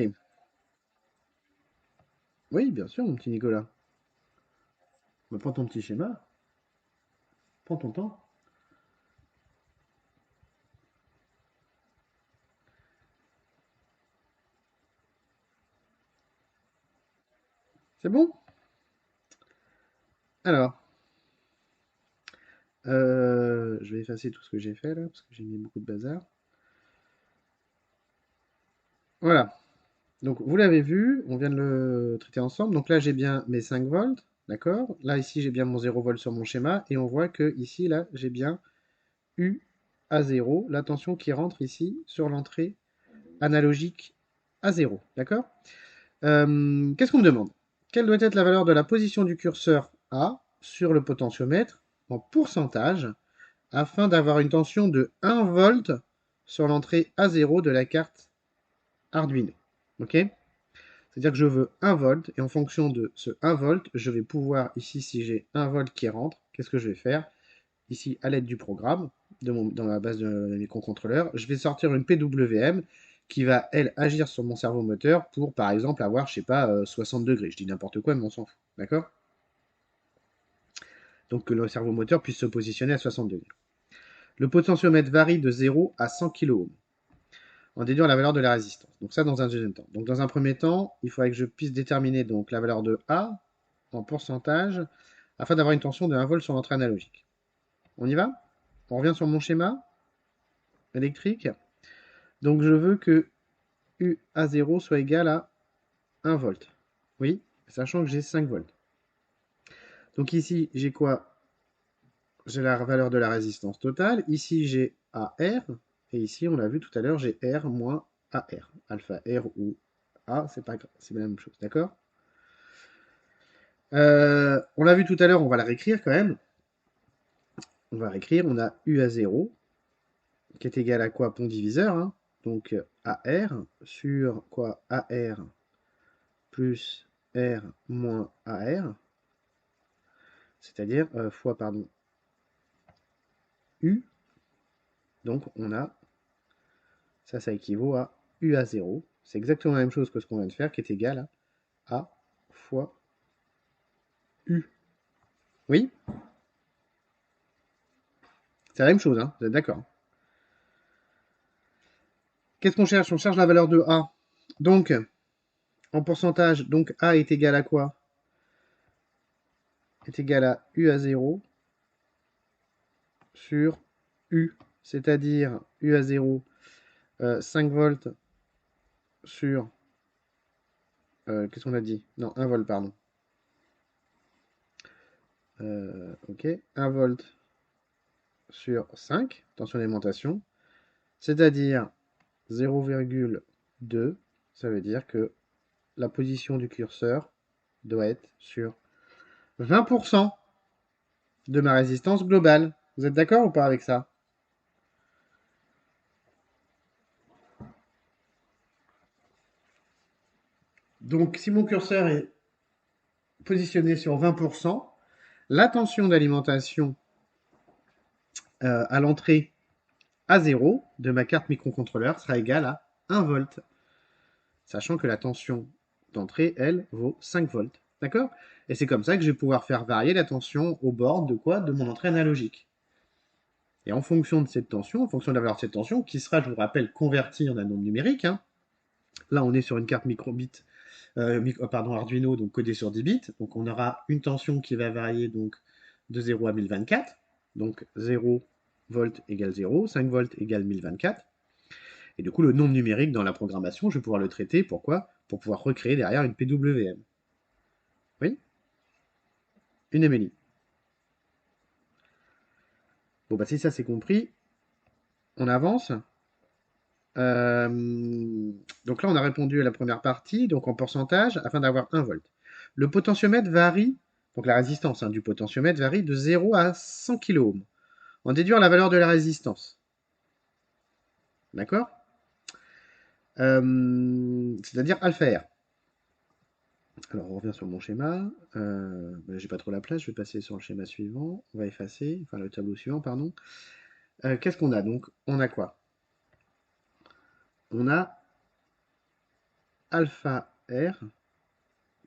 A: Oui, bien sûr, mon petit Nicolas. Bah, prends ton petit schéma. Prends ton temps. C'est bon? Alors, je vais effacer tout ce que j'ai fait là, parce que j'ai mis beaucoup de bazar. Voilà. Donc, vous l'avez vu, on vient de le traiter ensemble. Donc là, j'ai bien mes 5 volts, d'accord? Là, ici, j'ai bien mon 0 volt sur mon schéma. Et on voit que ici, là, j'ai bien U à 0, la tension qui rentre ici sur l'entrée analogique à 0, d'accord? Qu'est-ce qu'on me demande? Quelle doit être la valeur de la position du curseur A sur le potentiomètre en pourcentage afin d'avoir une tension de 1 volt sur l'entrée A0 de la carte Arduino. Ok? C'est-à-dire que je veux 1 volt, et en fonction de ce 1 volt, je vais pouvoir, ici, si j'ai 1 volt qui rentre, qu'est-ce que je vais faire? Ici, à l'aide du programme, dans la base de microcontrôleur, je vais sortir une PWM qui va, elle, agir sur mon cerveau moteur pour, par exemple, avoir, je sais pas, 60 degrés. Je dis n'importe quoi, mais on s'en fout. D'accord? Donc que le cerveau moteur puisse se positionner à 60 degrés. Le potentiomètre varie de 0 à 100 kΩ. En déduire la valeur de la résistance. Donc ça dans un deuxième temps. Donc dans un premier temps, il faudrait que je puisse déterminer donc la valeur de A en pourcentage afin d'avoir une tension de 1 volt sur l'entrée analogique. On y va? On revient sur mon schéma électrique. Donc je veux que U à 0 soit égal à 1 volt. Oui, sachant que j'ai 5 volts. Donc ici, j'ai quoi? J'ai la valeur de la résistance totale. Ici, j'ai AR. Et ici, on l'a vu tout à l'heure, j'ai R moins AR. Alpha R ou A, c'est pas grave, c'est la même chose, d'accord? On l'a vu tout à l'heure, on va la réécrire quand même. On va réécrire, on a U à 0, qui est égal à quoi? Pont diviseur, hein. Donc AR sur quoi? AR plus R moins AR, c'est-à-dire fois, pardon, U. Donc on a, ça équivaut à U à 0. C'est exactement la même chose que ce qu'on vient de faire, qui est égal à A fois U. Oui? C'est la même chose, hein, vous êtes d'accord? Qu'est-ce qu'on cherche? On cherche la valeur de A. Donc, en pourcentage, donc A est égal à quoi? Est égal à U à 0 sur U, c'est-à-dire U à 0, 5 volts sur, qu'est-ce qu'on a dit? Non, 1 volt, pardon. Ok, 1 volt sur 5, tension d'alimentation, c'est-à-dire 0,2, ça veut dire que la position du curseur doit être sur 20% de ma résistance globale. Vous êtes d'accord ou pas avec ça? Donc, si mon curseur est positionné sur 20%, la tension d'alimentation à l'entrée à 0 de ma carte microcontrôleur sera égale à 1 volt, sachant que la tension d'entrée, elle, vaut 5 volts. D'accord? Et c'est comme ça que je vais pouvoir faire varier la tension au bord de quoi? De mon entrée analogique. Et en fonction de cette tension, en fonction de la valeur de cette tension, qui sera, je vous rappelle, convertie en un nombre numérique, hein. Là, on est sur une carte microbit, pardon, Arduino, donc codée sur 10 bits. Donc, on aura une tension qui va varier donc de 0 à 1024. Donc 0 volts égale 0, 5 volts égale 1024. Et du coup, le nombre numérique dans la programmation, je vais pouvoir le traiter. Pourquoi? Pour pouvoir recréer derrière une PWM. Oui? Une Émilie. Bon, bah si ça c'est compris, on avance. Donc là, on a répondu à la première partie, donc en pourcentage, afin d'avoir 1 volt. Le potentiomètre varie, donc la résistance du potentiomètre varie de 0 à 100 kΩ. En déduire la valeur de la résistance. D'accord? C'est-à-dire alpha R. Alors, on revient sur mon schéma. J'ai pas trop la place, je vais passer sur le schéma suivant. On va effacer, enfin le tableau suivant, pardon. Qu'est-ce qu'on a donc? On a quoi? On a alpha R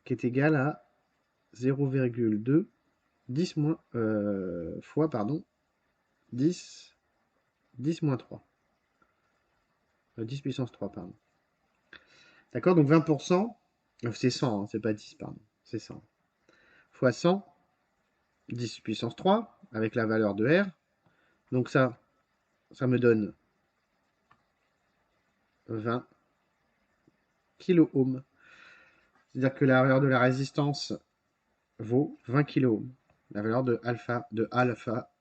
A: qui est égal à 0,2 10 moins, fois pardon, 10, 10 moins 3. 10 puissance 3, pardon. D'accord, donc 20%, c'est 100, hein, c'est pas 10, pardon, c'est 100. Fois 100, 10 puissance 3, avec la valeur de R. Donc ça me donne 20 kiloohms. C'est-à-dire que la valeur de la résistance vaut 20 kiloohms. La valeur de alpha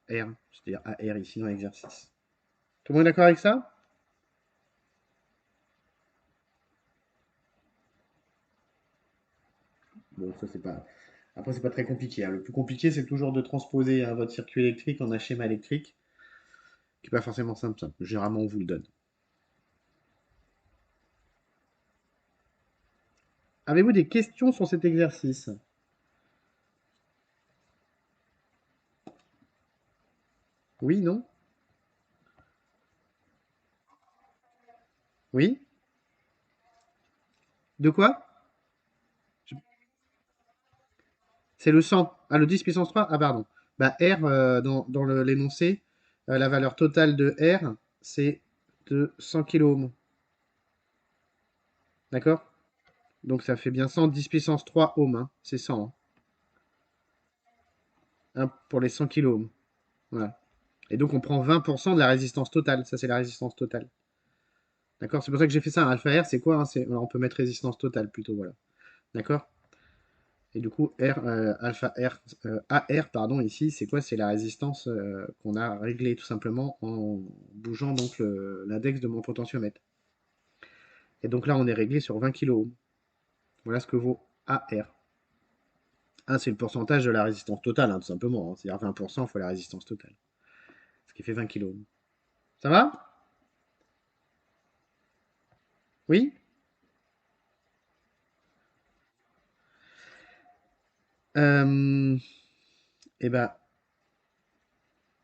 A: R, c'est-à-dire AR ici dans l'exercice. Tout le monde est d'accord avec ça? Bon, ça c'est pas. Après, c'est pas très compliqué, hein. Le plus compliqué, c'est toujours de transposer votre circuit électrique en un schéma électrique, qui n'est pas forcément simple. Généralement, on vous le donne. Avez-vous des questions sur cet exercice? Oui, non? Oui? De quoi? C'est le 100. Ah, le 10 puissance 3? Ah, pardon. Bah, R, dans l'énoncé, la valeur totale de R, c'est de 100 kiloohms. D'accord? Donc ça fait bien 100, 10 puissance 3 ohms, hein. C'est 100, hein, pour les 100 kiloohms. Voilà. Et donc on prend 20% de la résistance totale. Ça, c'est la résistance totale. D'accord? C'est pour ça que j'ai fait ça. Alpha R, c'est quoi, hein? Alors, on peut mettre résistance totale plutôt, voilà. D'accord? Et du coup, alpha R, AR, pardon, ici, c'est quoi? C'est la résistance qu'on a réglée tout simplement en bougeant donc l'index de mon potentiomètre. Et donc là, on est réglé sur 20 kΩ. Voilà ce que vaut AR. Ah, c'est le pourcentage de la résistance totale, hein, tout simplement, hein. C'est-à-dire 20% fois la résistance totale. Ce qui fait 20 kΩ. Ça va? Oui? Euh, eh ben,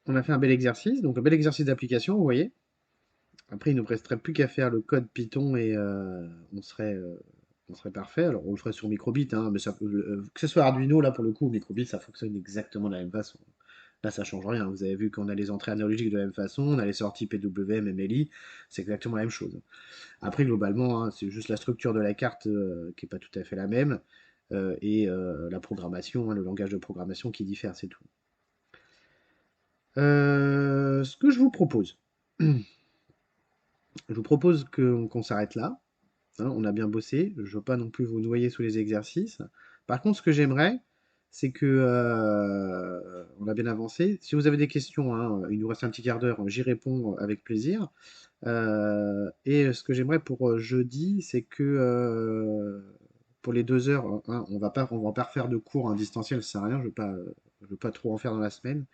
A: on a fait un bel exercice, donc un bel exercice d'application, vous voyez. Après, il ne nous resterait plus qu'à faire le code Python et on serait parfait. Alors, on le ferait sur microbit, hein, mais que ce soit Arduino, là, pour le coup, ou microbit, ça fonctionne exactement de la même façon. Là, ça change rien. Vous avez vu qu'on a les entrées analogiques de la même façon, on a les sorties PWM et MLI, c'est exactement la même chose. Après, globalement, hein, c'est juste la structure de la carte qui n'est pas tout à fait la même, et la programmation, hein, le langage de programmation qui diffère, c'est tout. Ce que je vous propose, je vous propose qu'on s'arrête là. Hein, on a bien bossé. Je ne veux pas non plus vous noyer sous les exercices. Par contre, ce que j'aimerais, c'est que on a bien avancé. Si vous avez des questions, hein, il nous reste un petit quart d'heure, j'y réponds avec plaisir. Et ce que j'aimerais pour jeudi, c'est que pour les 2 heures, hein, on va pas refaire de cours en distanciel, ça sert à rien. Je veux pas trop en faire dans la semaine.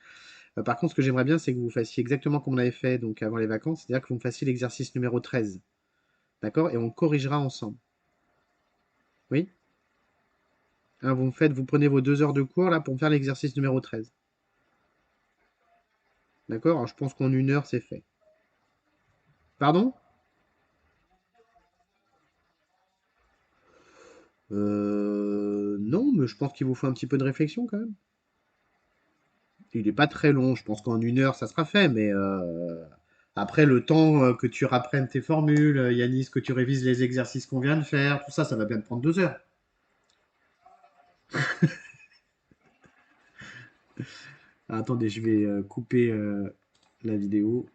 A: Par contre, ce que j'aimerais bien, c'est que vous fassiez exactement comme on avait fait donc avant les vacances, c'est-à-dire que vous me fassiez l'exercice numéro 13. D'accord? Et on corrigera ensemble. Oui? Hein, vous prenez vos 2 heures de cours là pour me faire l'exercice numéro 13. D'accord? Alors, je pense qu'en 1 heure, c'est fait. Pardon? Non, mais je pense qu'il vous faut un petit peu de réflexion quand même. Il n'est pas très long, je pense qu'en 1 heure, ça sera fait, mais après, le temps que tu rapprennes tes formules, Yanis, que tu révises les exercices qu'on vient de faire, tout ça, ça va bien te prendre 2 heures. Ah, attendez, je vais couper la vidéo.